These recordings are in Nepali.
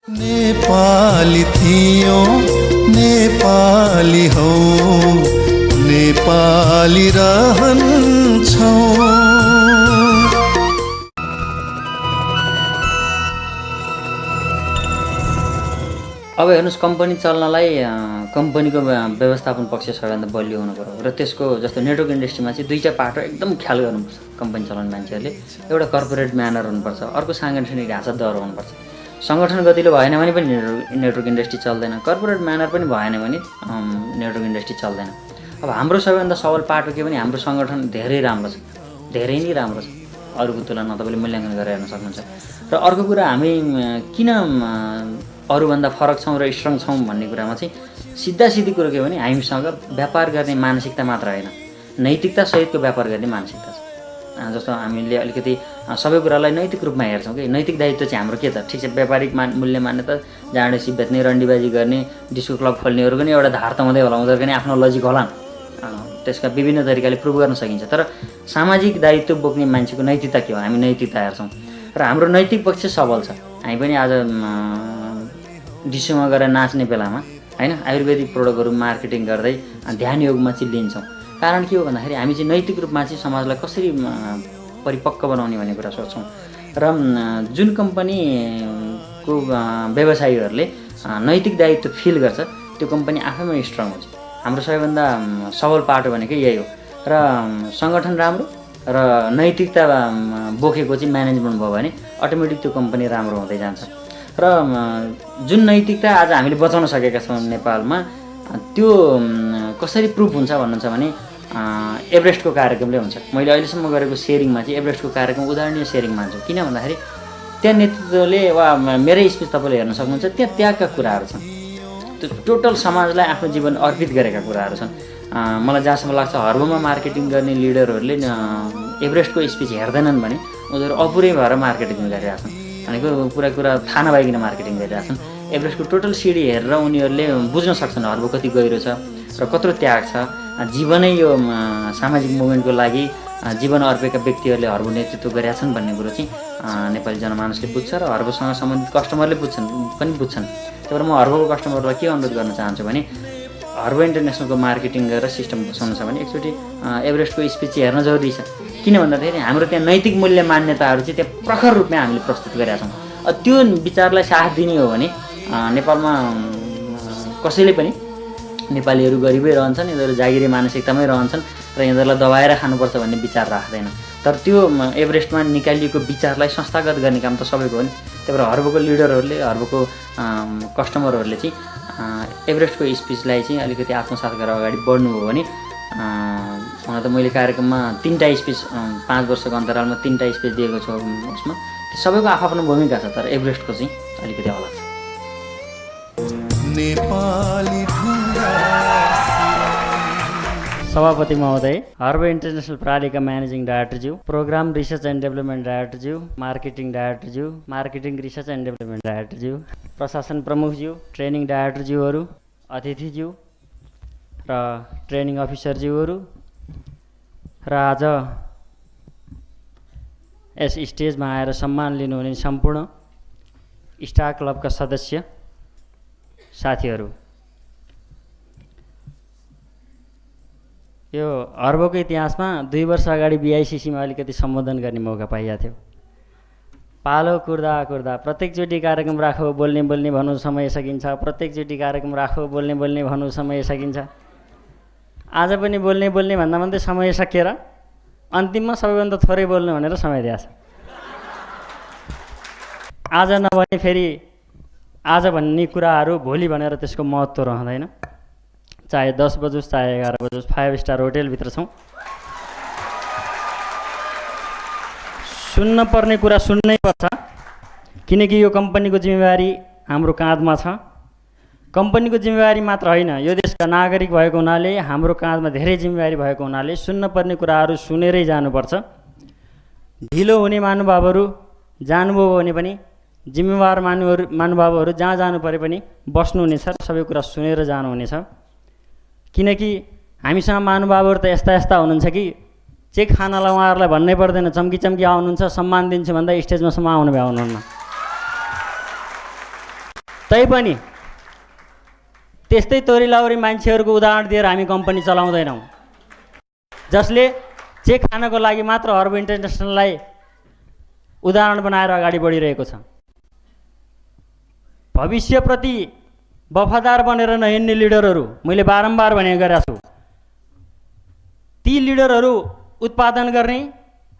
नेपाली थियो नेपाली हौ नेपाली रहन्छौ। अब हेर्नुस्, कम्पनी चल्नलाई कम्पनीको व्यवस्थापन पक्ष सबैभन्दा बलियो हुनु पर्यो र त्यसको जस्तो नेटवर्क इन्डस्ट्रीमा चाहिँ दुईटा पाटो एकदम ख्याल गर्नुपर्छ कम्पनी चलाउने मान्छेहरूले। एउटा कर्पोरेट म्यानर हुनुपर्छ, अर्को साङ्गठनिक ढाँचादर हुनुपर्छ। सङ्गठन गतिलो भएन भने पनि नेटवर्क इन्डस्ट्री चल्दैन, कर्पोरेट म्यानर पनि भएन भने नेटवर्क इन्डस्ट्री चल्दैन। अब हाम्रो सबैभन्दा सबल पाटो के भने हाम्रो सङ्गठन धेरै राम्रो छ, धेरै नै राम्रो छ, अरूको तुलनामा तपाईँले मूल्याङ्कन गरेर हेर्न सक्नुहुन्छ। र अर्को कुरा, हामी किन अरूभन्दा फरक छौँ र स्ट्रङ छौँ भन्ने कुरामा चाहिँ सिधासिधी कुरो के भने हामीसँग व्यापार गर्ने मानसिकता मात्र होइन, नैतिकता सहितको व्यापार गर्ने मानसिकता छ। जस्तो हामीले अलिकति सबै कुरालाई नैतिक रूपमा हेर्छौँ कि नैतिक दायित्व चाहिँ हाम्रो के त, ठिक छ, व्यापारिक मूल्य मान्यता, जाँडेसी बेच्ने, रन्डीबाजी गर्ने, डिस्को क्लब खोल्नेहरू पनि एउटा धार त हुँदै होला, उनीहरूको पनि आफ्नो लजिक होला, त्यसका विभिन्न तरिकाले प्रुभ गर्न सकिन्छ। तर सामाजिक दायित्व बोक्ने मान्छेको नैतिकता के हो, हामी नैतिकता हेर्छौँ र हाम्रो नैतिक पक्ष सबल छ। हामी पनि आज डिसोमा गएर नाच्ने बेलामा होइन आयुर्वेदिक प्रोडक्टहरू मार्केटिङ गर्दै ध्यान योगमा चाहिँ लिन्छौँ। कारण के हो भन्दाखेरि हामी चाहिँ नैतिक रूपमा चाहिँ समाजलाई कसरी परिपक्व बनाउने भन्ने कुरा सोच्छौँ। र जुन कम्पनीको व्यवसायीहरूले नैतिक दायित्व फिल गर्छ त्यो कम्पनी आफैमा स्ट्रङ हुन्छ। हाम्रो सबैभन्दा सबल पाटो भनेको यही हो। र सङ्गठन राम्रो र नैतिकता बोकेको चाहिँ म्यानेजमेन्ट भयो भने अटोमेटिक त्यो कम्पनी राम्रो हुँदै जान्छ। र जुन नैतिकता आज हामीले बचाउन सकेका छौँ नेपालमा, त्यो कसरी प्रुफ हुन्छ भन्नुहुन्छ भने एभरेस्टको कार्यक्रमले हुन्छ। मैले अहिलेसम्म गरेको सेयरिङमा चाहिँ एभरेस्टको कार्यक्रम उदाहरणीय सेयरिङ मान्छु। किन भन्दाखेरि त्यहाँ नेतृत्वले वा मेरै स्पिच तपाईँले हेर्न सक्नुहुन्छ, त्यहाँ त्यागका कुराहरू छन्, त्यो टोटल समाजलाई आफ्नो जीवन अर्पित गरेका कुराहरू छन्। मलाई जहाँसम्म लाग्छ हर्बमा मार्केटिङ गर्ने लिडरहरूले एभरेस्टको स्पिच हेर्दैनन् भने उनीहरू अपुरै भएर मार्केटिङ गरिरहेका छन्, भनेको पुरा कुरा थाहा नभइकन मार्केटिङ गरिरहेका छन्। एभरेस्टको टोटल सिडी हेरेर उनीहरूले बुझ्न सक्छन् हर्बो कति गहिरो छ र कत्रो त्याग छ। जीवनै यो सामाजिक मुभमेन्टको लागि जीवन अर्पेका व्यक्तिहरूले हर्बो नेतृत्व गरेका छन् भन्ने कुरो चाहिँ नेपाली जनमानसले बुझ्छ र हर्बोसँग सम्बन्धित कस्टमरले बुझ्छन्। त्यही भएर म हर्बोको कस्टमरलाई के अनुरोध गर्न चाहन्छु भने हर्बो इन्टरनेसनलको मार्केटिङ गरेर सिस्टम बसाउनु छ भने एकचोटि एभरेस्टको स्पिच हेर्न जरुरी छ। किन भन्दाखेरि हाम्रो त्यहाँ नैतिक मूल्य मान्यताहरू चाहिँ त्यहाँ प्रखर रूपमा हामीले प्रस्तुत गरेका छौँ। त्यो विचारलाई साथ दिने हो भने नेपालमा कसैले पनि, नेपालीहरू गरिबै रहन्छन्, यिनीहरू जागिरे मानसिकतामै रहन्छन् र यिनीहरूलाई दबाएर खानुपर्छ भन्ने विचार राख्दैन। तर त्यो एभरेस्टमा निकालिएको विचारलाई संस्थागत गर्ने काम त सबैको हो नि। त्यही भएर हर्बोको लिडरहरूले, हर्बोको कस्टमरहरूले चाहिँ एभरेस्टको स्पिचलाई चाहिँ अलिकति आत्मसात गरेर अगाडि बढ्नुभयो भने हुन त मैले कार्यक्रममा 3टा स्पिच 5 वर्षको अन्तरालमा 3टा स्पिच दिएको छु। उसमा सबैको आफ्नो भूमिका छ, तर एभरेस्टको चाहिँ अलिकति अलग छ। सभापति महोदय, हर्बो इन्टरनेसनल प्रणालीका म्यानेजिङ डाइरेक्टरज्यू, प्रोग्राम रिसर्च एन्ड डेभलपमेन्ट डाइरेक्टरज्यू, मार्केटिङ डाइरेक्टरज्यू, मार्केटिङ रिसर्च एन्ड डेभलपमेन्ट डाइरेक्टरज्यू, प्रशासन प्रमुखज्यू, ट्रेनिङ डाइरेक्टरज्यूहरू, अतिथिज्यू र ट्रेनिङ अफिसरज्यूहरू र आज यस स्टेजमा आएर सम्मान लिनुहुने सम्पूर्ण स्टार क्लबका सदस्य साथीहरू, यो हर्बोको इतिहासमा 2 वर्ष अगाडि BICCमा अलिकति सम्बोधन गर्ने मौका पाइएको थियो। पालो कुर्दा कुर्दा प्रत्येकचोटि कार्यक्रम राखो बोल्ने भन्नु समय सकिन्छ, प्रत्येकचोटि कार्यक्रम राखो बोल्ने भन्नु समय सकिन्छ। आज पनि बोल्ने भन्दा भन्दै समय सकिएर अन्तिममा सबैभन्दा थोरै बोल्नु भनेर समय दिएछ। आज नभने फेरि आज भन्ने कुराहरू भोलि भनेर त्यसको महत्त्व रहँदैन। चाहे 10 बजोस् चाहे 11 बजोस् 5 स्टार होटेलभित्र छौँ, सुन्न पर्ने कुरा सुन्नै पर्छ। किनकि यो कम्पनीको जिम्मेवारी हाम्रो काँधमा छ। कम्पनीको जिम्मेवारी मात्र होइन, यो देशका नागरिक भएको हुनाले हाम्रो काँधमा धेरै जिम्मेवारी भएको हुनाले सुन्न पर्ने कुराहरू सुनेरै जानुपर्छ। ढिलो हुने महानुभावहरू जानुभयो भने पनि जिम्मेवार महानुभावहरू जहाँ जानु परे पनि बस्नुहुनेछ र सबै कुरा सुनेर जानुहुनेछ। किनकि हामीसँग महानुभावहरू त यस्ता हुनुहुन्छ कि चेक खानालाई उहाँहरूलाई भन्नै पर्दैन, चम्की आउनुहुन्छ, सम्मान दिन्छु भन्दा स्टेजमा सम्म आउनु भ्याउनुहुन्न। तैपनि त्यस्तै तोरीलाउरी मान्छेहरूको उदाहरण दिएर हामी कम्पनी चलाउँदैनौँ, जसले चेक खानको लागि मात्र हर्ब इन्टरनेसनललाई उदाहरण बनाएर अगाडि बढिरहेको छ। भविष्यप्रति वफादार बनेर नहिँड्ने लिडरहरू मैले बारम्बार भने गरेको छु। ती लिडरहरू उत्पादन गर्ने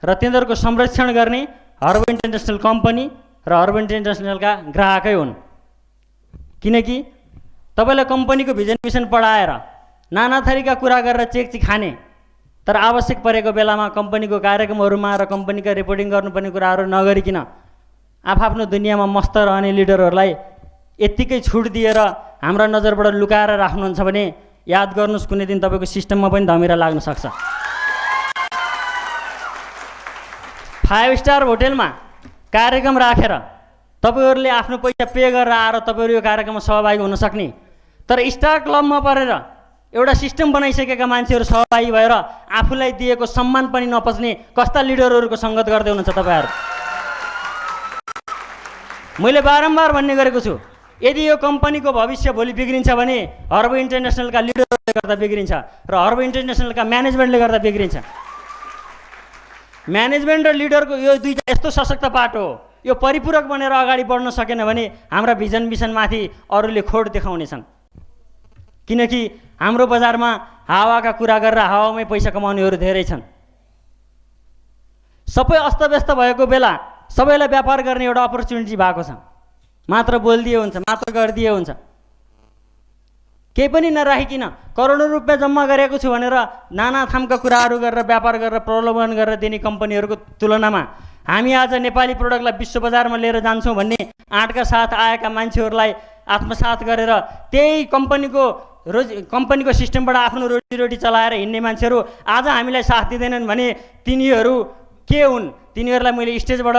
र तिनीहरूको संरक्षण गर्ने हर्ब इन्टरनेसनल कम्पनी र हर्ब इन्टरनेसनलका ग्राहकै हुन्। किनकि तपाईँलाई कम्पनीको भिजन मिसन पढाएर नाना थरीका कुरा गरेर चेक खाने, तर आवश्यक परेको बेलामा कम्पनीको कार्यक्रमहरूमा र कम्पनीका रिपोर्टिङ गर्नुपर्ने कुराहरू नगरिकन आफ्नो दुनियाँमा मस्त रहने लिडरहरूलाई यत्तिकै छुट दिएर हाम्रा नजरबाट लुकाएर राख्नुहुन्छ भने याद गर्नुहोस्, कुनै दिन तपाईँको सिस्टममा पनि धमिरा लाग्न सक्छ। 5 स्टार होटेलमा कार्यक्रम राखेर तपाईँहरूले आफ्नो पैसा पे गरेर आएर तपाईँहरू यो कार्यक्रममा सहभागी हुन सक्ने, तर स्टार क्लबमा परेर एउटा सिस्टम बनाइसकेका मान्छेहरू सहभागी भएर आफूलाई दिएको सम्मान पनि नपच्ने कस्ता लिडरहरूको सङ्गत गर्दै हुनुहुन्छ तपाईँहरू। मैले बारम्बार भन्ने गरेको छु, यदि यो कम्पनीको भविष्य भोलि बिग्रिन्छ भने हर्ब इन्टरनेसनलका लिडरहरूले गर्दा बिग्रिन्छ र हर्ब इन्टरनेसनलका म्यानेजमेन्टले गर्दा बिग्रिन्छ। म्यानेजमेन्ट र लिडरको यो दुईटा यस्तो सशक्त पाटो हो, यो परिपूरक बनेर अगाडि बढ्न सकेन भने हाम्रा भिजन मिसनमाथि अरूले खोड देखाउनेछन्। किनकि हाम्रो बजारमा हावाका कुरा गरेर हावामै पैसा कमाउनेहरू धेरै छन्। सबै अस्तव्यस्त भएको बेला सबैलाई व्यापार गर्ने एउटा अपर्च्युनिटी भएको छ, मात्र बोलिदिए हुन्छ, मात्र गरिदिए हुन्छ, केही पनि नराखिकन करोडौँ रुपियाँ जम्मा गरेको छु भनेर नाना थामका कुराहरू गरेर व्यापार गरेर प्रलोभन गरेर दिने कम्पनीहरूको तुलनामा हामी आज नेपाली प्रोडक्टलाई विश्व बजारमा लिएर जान्छौँ भन्ने आँटका साथ आएका मान्छेहरूलाई आत्मसात गरेर त्यही कम्पनीको सिस्टमबाट आफ्नो रोजीरोटी चलाएर हिँड्ने मान्छेहरू आज हामीलाई साथ दिँदैनन् भने तिनीहरू के हुन्? तिनीहरूलाई मैले स्टेजबाट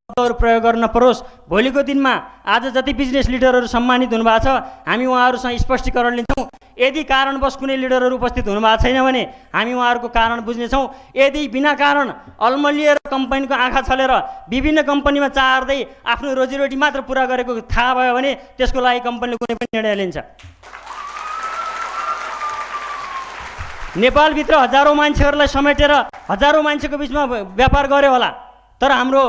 प्रयोग गर्न परोस्। भोलिको दिनमा आज जति बिजनेस लिडरहरू सम्मानित हुनुभएको छ हामी उहाँहरूसँग स्पष्टीकरण लिन्छौँ। यदि कारणवश कुनै लिडरहरू उपस्थित हुनुभएको छैन भने हामी उहाँहरूको कारण बुझ्नेछौँ। यदि बिना कारण अल्मलिएर कम्पनीको आँखा छलेर विभिन्न कम्पनीमा चार्दै आफ्नो रोजीरोटी मात्र पुरा गरेको थाहा भयो भने त्यसको लागि कम्पनीले कुनै पनि निर्णय लिन्छ। नेपालभित्र हजारौँ मान्छेहरूलाई समेटेर हजारौँ मान्छेको बिचमा व्यापार गर्यो होला, तर हाम्रो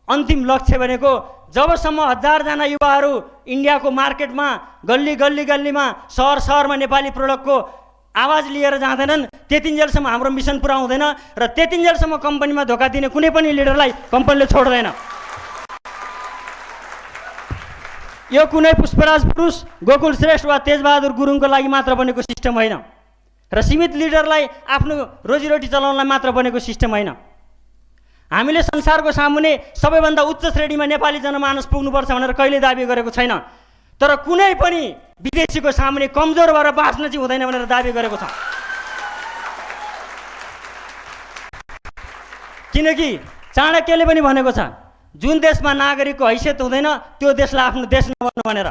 अन्तिम लक्ष्य भनेको जबसम्म 1000 जना युवाहरू इन्डियाको मार्केटमा गल्लीमा सहरमा नेपाली प्रोडक्टको आवाज लिएर जाँदैनन् त्यतिन्जेलसम्म हाम्रो मिसन पुरा हुँदैन र त्यतिन्जेलसम्म कम्पनीमा धोका दिने कुनै पनि लिडरलाई कम्पनीले छोड्दैन। यो कुनै पुष्पराज पुरुष, गोकुल श्रेष्ठ वा तेजबहादुर गुरुङको लागि मात्र बनेको सिस्टम होइन र सीमित लिडरलाई आफ्नो रोजीरोटी चलाउनलाई मात्र बनेको सिस्टम होइन। हामीले संसारको सामुने सबैभन्दा उच्च श्रेणीमा नेपाली जनमानस पुग्नुपर्छ भनेर कहिले दाबी गरेको छैन, तर कुनै पनि विदेशीको सामुने कमजोर भएर बाँच्न चाहिँ हुँदैन भनेर दाबी गरेको छ। किनकि चाणक्यले पनि भनेको छ, जुन देशमा नागरिकको हैसियत हुँदैन त्यो देशलाई आफ्नो देश नबन्नु भनेर।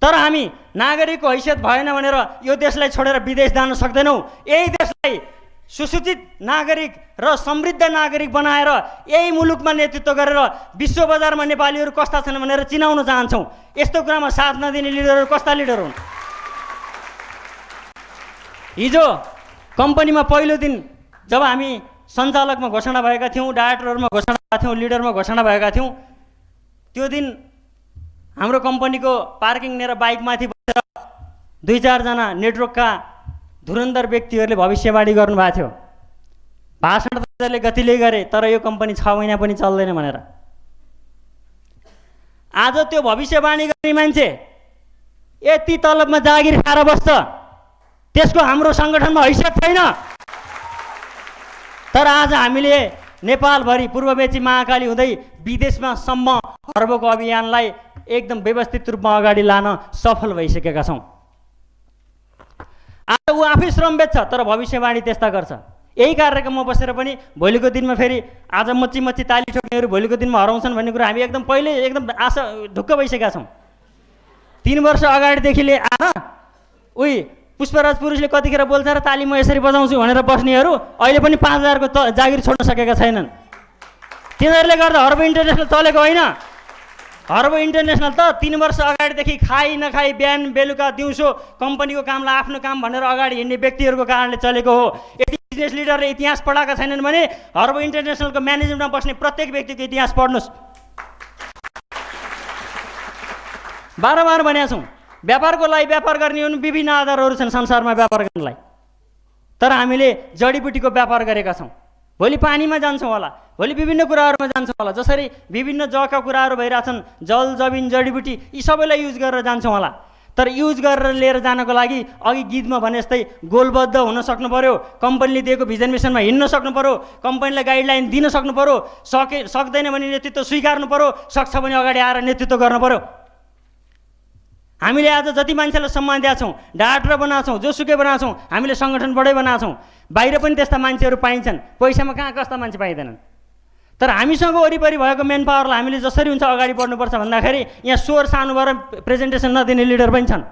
तर हामी नागरिकको हैसियत भएन भनेर यो देशलाई छोडेर विदेश जान सक्दैनौँ। यही देशलाई सुसूचित नागरिक र समृद्ध नागरिक बनाएर यही मुलुकमा नेतृत्व गरेर विश्व बजारमा नेपालीहरू कस्ता छन् भनेर चिनाउन चाहन्छौँ। यस्तो कुरामा साथ नदिने लिडरहरू कस्ता लिडर हुन्? हिजो कम्पनीमा पहिलो दिन जब हामी सञ्चालकमा घोषणा भएका थियौँ, डाइरेक्टरहरूमा घोषणा भएका थियौँ, लिडरमा घोषणा भएका थियौँ, त्यो दिन हाम्रो कम्पनीको पार्किङ लिएर बाइकमाथि बसेर 2-4 जना नेटवर्कका धुरन्धर व्यक्तिहरूले भविष्यवाणी गर्नुभएको थियो। भाषण त गतिले गरे तर यो कम्पनी 6 महिना पनि चल्दैन भनेर। आज त्यो भविष्यवाणी गर्ने मान्छे यति तलबमा जागिर खाएर बस्छ, त्यसको हाम्रो सङ्गठनमा हैसियत छैन। तर आज हामीले नेपालभरि पूर्वमेची महाकाली हुँदै विदेशमा सम्म हर्बको अभियानलाई एकदम व्यवस्थित रूपमा अगाडि लान सफल भइसकेका छौँ। आज ऊ आफै श्रम बेच्छ तर भविष्यवाणी त्यस्ता गर्छ। यही कार्यक्रममा बसेर पनि भोलिको दिनमा फेरि आज मच्ची ताली ठोक्नेहरू भोलिको दिनमा हराउँछन् भन्ने कुरा हामी एकदम पहिले एकदम आशा ढुक्क भइसकेका छौँ। 3 वर्ष अगाडिदेखि आएर उही पुष्पराज पुरुषले कतिखेर बोल्छ र ताली म यसरी बजाउँछु भनेर बस्नेहरू अहिले पनि 5000 को जागिर छोड्न सकेका छैनन्। तिनीहरूले गर्दा हर्ब इन्टरनेसनल चलेको होइन, हर्ब इन्टरनेसनल त 3 वर्ष अगाडिदेखि खाई नखाई बिहान बेलुका दिउँसो कम्पनीको कामलाई आफ्नो काम भनेर अगाडि हिँड्ने व्यक्तिहरूको कारणले चलेको हो। यदि बिजनेस लिडरले इतिहास पढाएका छैनन् भने हर्ब इन्टरनेसनलको म्यानेजमेन्टमा बस्ने प्रत्येक व्यक्तिको इतिहास पढ्नुहोस्। बारम्बार भनेका छौँ, व्यापारको लागि व्यापार गर्ने विभिन्न आधारहरू छन् संसारमा व्यापार गर्नलाई, तर हामीले जडीबुटीको व्यापार गरेका छौँ। भोलि पानीमा जान्छौँ होला, भोलि विभिन्न कुराहरूमा जान्छौँ होला, जसरी विभिन्न जगका कुराहरू भइरहेछन्, जल जमिन जडीबुटी यी सबैलाई युज गरेर जान्छौँ होला। तर युज गरेर लिएर जानको लागि अघि गीतमा भने जस्तै गोलबद्ध हुन सक्नु पर्यो, कम्पनीले दिएको भिजन मिसनमा हिँड्न सक्नु पर्यो, कम्पनीलाई गाइडलाइन दिन सक्नु पर्यो, सक्दैन भने नेतृत्व स्वीकार्नु पर्यो, सक्छ भने अगाडि आएर नेतृत्व गर्नु पर्यो। हामीले आज जति मान्छेलाई सम्मान दिएका छौँ, डाक्टर बनाएको छौँ, जोसुकै बनाएको छौँ, हामीले सङ्गठनबाटै बनाएको छौँ। बाहिर पनि त्यस्ता मान्छेहरू पाइन्छन्, पैसामा कहाँ कस्ता मान्छे पाइँदैनन्। तर हामीसँग वरिपरि भएको मेन पावरलाई हामीले जसरी हुन्छ अगाडि बढ्नुपर्छ भन्दाखेरि यहाँ स्वर सानो भएर प्रेजेन्टेसन नदिने लिडर पनि छन्।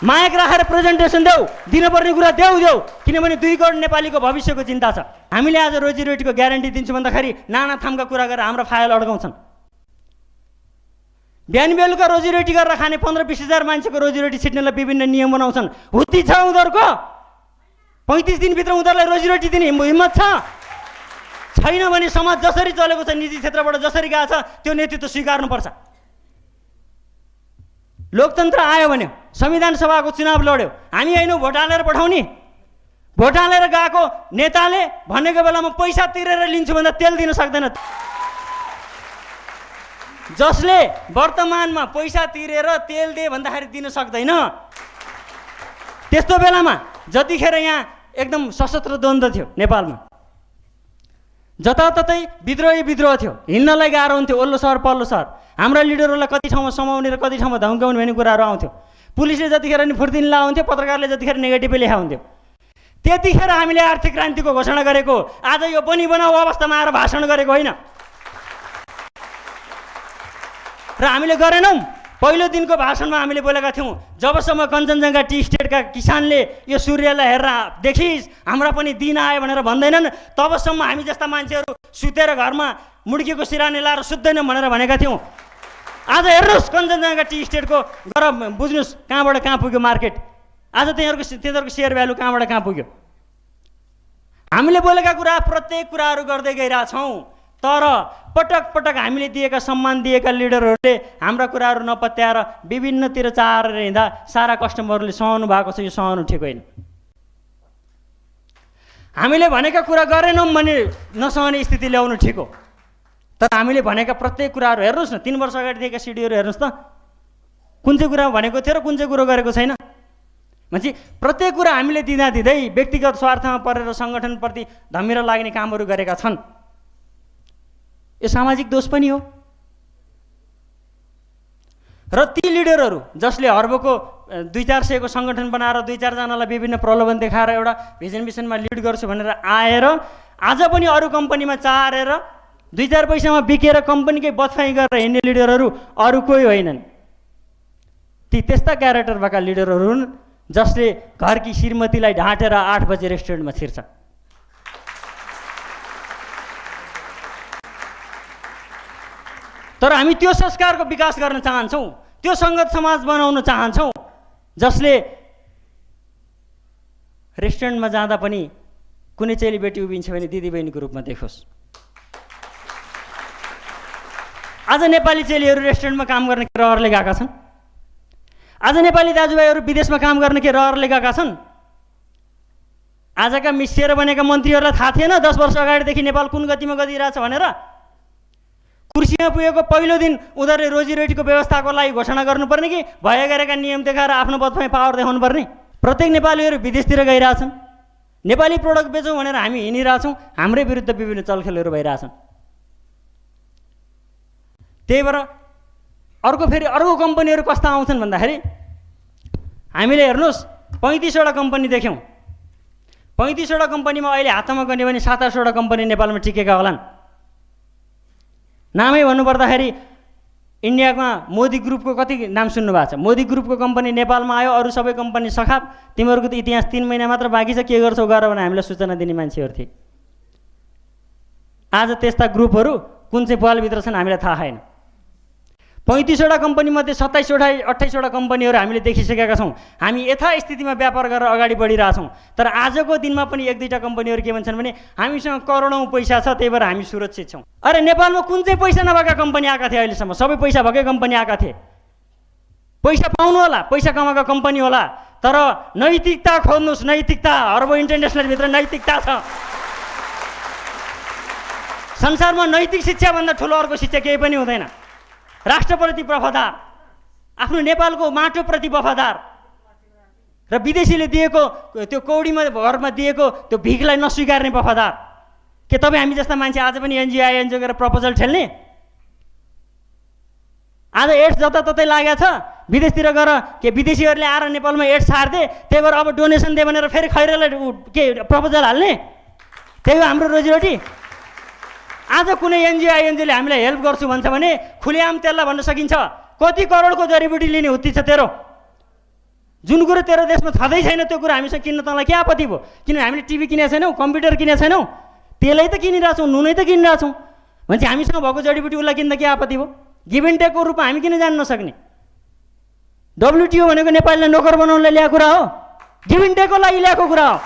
मायक राखेर प्रेजेन्टेसन देऊ, दिनुपर्ने कुरा देऊ, किनभने 2 करोड नेपालीको भविष्यको चिन्ता छ। हामीले आज रोजीरोटीको ग्यारेन्टी दिन्छु भन्दाखेरि नाना थामका कुरा गरेर हाम्रो फाइल अड्काउँछन्। बिहान बेलुका रोजीरोटी गरेर खाने 15-20 हजार मान्छेको रोजीरोटी छिट्नेलाई विभिन्न नियम बनाउँछन्। हुत्ती छ उनीहरूको? 35 दिनभित्र उनीहरूलाई रोजीरोटी दिने हिम्मत छैन भने समाज जसरी चलेको छ, निजी क्षेत्रबाट जसरी गएको छ, त्यो नेतृत्व स्वीकार्नुपर्छ। लोकतन्त्र आयो भने संविधान सभाको चुनाव लड्यो, हामी हैनौँ भोट हालेर पठाउने। भोट हालेर गएको नेताले भनेको बेलामा पैसा तिरेर लिन्छु भन्दा तेल दिन सक्दैन। जसले वर्तमानमा पैसा तिरेर तेल दिए भन्दाखेरि दिन सक्दैन, त्यस्तो बेलामा जतिखेर यहाँ एकदम सशस्त्र द्वन्द्व थियो नेपालमा, जताततै विद्रोह थियो, हिँड्नलाई गाह्रो हुन्थ्यो, ओल्लो सहर पल्लो सहर, हाम्रा लिडरहरूलाई कति ठाउँमा समाउने र कति ठाउँमा धम्काउने भन्ने कुराहरू आउँथ्यो। पुलिसले जतिखेर नि फुर्तिन लाउँथ्यो, पत्रकारले जतिखेर नेगेटिभै लेखाउँथ्यो, त्यतिखेर हामीले आर्थिक क्रान्तिको घोषणा गरेको। आज यो बनी बनाऊ अवस्थामा आएर भाषण गरेको होइन र हामीले गरेनौँ। पहिलो दिनको भाषणमा हामीले बोलेका थियौँ, जबसम्म कञ्चनजङ्घा टी स्टेटका किसानले यो सूर्यलाई हेरेर देखिस् हाम्रा पनि दिन आयो भनेर भन्दैनन्, तबसम्म हामी जस्ता मान्छेहरू सुतेर घरमा मुड्कीको सिरानी लाएर सुत्दैनौँ भनेर भनेका थियौँ। आज हेर्नुहोस् कञ्चनजङ्घा टी स्टेटको गर बुझ्नुहोस् कहाँबाट कहाँ पुग्यो मार्केट। आज तिनीहरूको सेयर भ्यालु कहाँबाट कहाँ पुग्यो। हामीले बोलेका कुरा प्रत्येक कुराहरू गर्दै गइरहेछौँ, तर पटक पटक हामीले दिएका सम्मान दिएका लिडरहरूले हाम्रा कुराहरू नपत्याएर विभिन्नतिर चारेर हिँड्दा सारा कस्टमरले सहनु भएको छ। यो सहनु ठिक होइन। हामीले भनेका कुरा गरेनौँ भने नसहने स्थिति ल्याउनु ठिक हो, तर हामीले भनेका प्रत्येक कुराहरू हेर्नुहोस् न, 3 वर्ष अगाडि दिएका सिडीहरू हेर्नुहोस् त, कुन चाहिँ कुरा भनेको थियो र कुन चाहिँ कुरो गरेको छैन। मान्छे प्रत्येक कुरा हामीले दिँदै व्यक्तिगत स्वार्थमा परेर सङ्गठनप्रति धमिरा लाग्ने कामहरू गरेका छन्। यो सामाजिक दोष पनि हो। र ती लिडरहरू जसले हर्बको 200-400 को सङ्गठन बनाएर 2-4 जनालाई विभिन्न प्रलोभन देखाएर एउटा भिजन मिसनमा लिड गर्छु भनेर आएर आज पनि अरू कम्पनीमा चारेर 2-4 पैसामा बिकेर कम्पनीकै बदफाइ गरेर हिँड्ने लिडरहरू अरू कोही होइनन्। ती त्यस्ता क्यारेक्टर भएका लिडरहरू हुन् जसले घरकी श्रीमतीलाई ढाँटेर 8 बजे रेस्टुरेन्टमा छिर्छ। तर हामी त्यो संस्कारको विकास गर्न चाहन्छौँ, त्यो सङ्गत समाज बनाउन चाहन्छौँ जसले रेस्टुरेन्टमा जाँदा पनि कुनै चेलीबेटी उभिन्छ भने दिदीबहिनीको रूपमा देखोस्। आज नेपाली चेलीहरू रेस्टुरेन्टमा काम गर्ने के रहरले गएका छन्। आज नेपाली दाजुभाइहरू विदेशमा काम गर्ने के रहरले गएका छन्। आजका मिसिएर बनेका मन्त्रीहरूलाई थाहा थिएन 10 वर्ष अगाडिदेखि नेपाल कुन गतिमा गइरहेछ भनेर। कुर्सीमा पुगेको पहिलो दिन उनीहरूले रोजीरोटीको व्यवस्थाको लागि घोषणा गर्नुपर्ने कि भए गरेका नियम देखाएर आफ्नो पदमा पावर देखाउनु पर्ने। प्रत्येक नेपालीहरू विदेशतिर गइरहेछन्, नेपाली प्रोडक्ट बेचौँ भनेर हामी हिँडिरहेछौँ, हाम्रै विरुद्ध विभिन्न चलखेलहरू भइरहेछन्। त्यही भएर अर्को कम्पनीहरू कस्ता आउँछन् भन्दाखेरि हामीले हेर्नुहोस् 35वटा कम्पनी देख्यौँ। 35वटा कम्पनीमा अहिले हातमा गर्ने भने 7-8वटा कम्पनी नेपालमा टिकेका होलान्। नामै भन्नुपर्दाखेरि इन्डियामा मोदी ग्रुपको कति नाम सुन्नु भएको छ। मोदी ग्रुपको कम्पनी नेपालमा आयो, अरू सबै कम्पनी सखाप, तिमीहरूको त इतिहास 3 महिना मात्र बाँकी छ, के गर्छौ गर भने हामीलाई सूचना दिने मान्छेहरू थिए। आज त्यस्ता ग्रुपहरू कुन चाहिँ पालभित्र छन् हामीलाई थाहा छैन। 35वटा कम्पनीमध्ये 27-28वटा कम्पनीहरू हामीले देखिसकेका छौँ। हामी यथास्थितिमा व्यापार गरेर अगाडि बढिरहेछौँ। तर आजको दिनमा पनि 1-2टा कम्पनीहरू के भन्छन् भने हामीसँग करोडौँ पैसा छ, त्यही भएर हामी सुरक्षित छौँ। अरे नेपालमा कुन चाहिँ पैसा नभएका कम्पनी आएका थिए? अहिलेसम्म सबै पैसा भएकै कम्पनी आएका थिए। पैसा पाउनु होला, पैसा कमाएको कम्पनी होला, तर नैतिकता खोज्नुहोस्। नैतिकता हर्बो इन्टरनेसनलभित्र नैतिकता छ। संसारमा नैतिक शिक्षाभन्दा ठुलो अर्को शिक्षा केही पनि हुँदैन। राष्ट्रप्रति वफादार, आफ्नो नेपालको माटोप्रति वफादार र विदेशीले दिएको त्यो कौडीमा घरमा दिएको त्यो भिखलाई नस्वीकार्ने वफादार। के तपाईँ हामी जस्ता मान्छे आज पनि एनजिओ गरेर प्रपोजल ठेल्ने? आज एड्स जताततै लागेको छ, विदेशतिर गएर के विदेशीहरूले आएर नेपालमा एड्स छार्दे, त्यही भएर अब डोनेसन दे भनेर फेरि खैरेलाई के प्रपोजल हाल्ने? त्यही हो हाम्रो रोजीरोटी। आज कुनै एनजिओले हामीलाई हेल्प गर्छु भन्छ भने खुलेआम त्यसलाई भन्न सकिन्छ कति करोडको जडीबुटी लिने हुत्ती छ तेरो? जुन कुरो तेरो देशमा छँदै छैन त्यो कुरो हामीसँग किन्न तँलाई के आपत्ति भयो? किनभने हामीले टिभी किनेको छैनौँ, कम्प्युटर किनेको छैनौँ, तेलै त किनिरहेछौँ, नुनै त किनिरहेछौँ भनेपछि हामीसँग भएको जडीबुटी उसलाई किन्दा के आपत्ति भयो? गिभ एन्ड टेकको रूपमा हामी किन जान्न नसक्ने? WTO भनेको नेपालले नोकर बनाउनलाई ल्याएको कुरा हो, गिभ एन्ड टेकको लागि ल्याएको कुरा हो।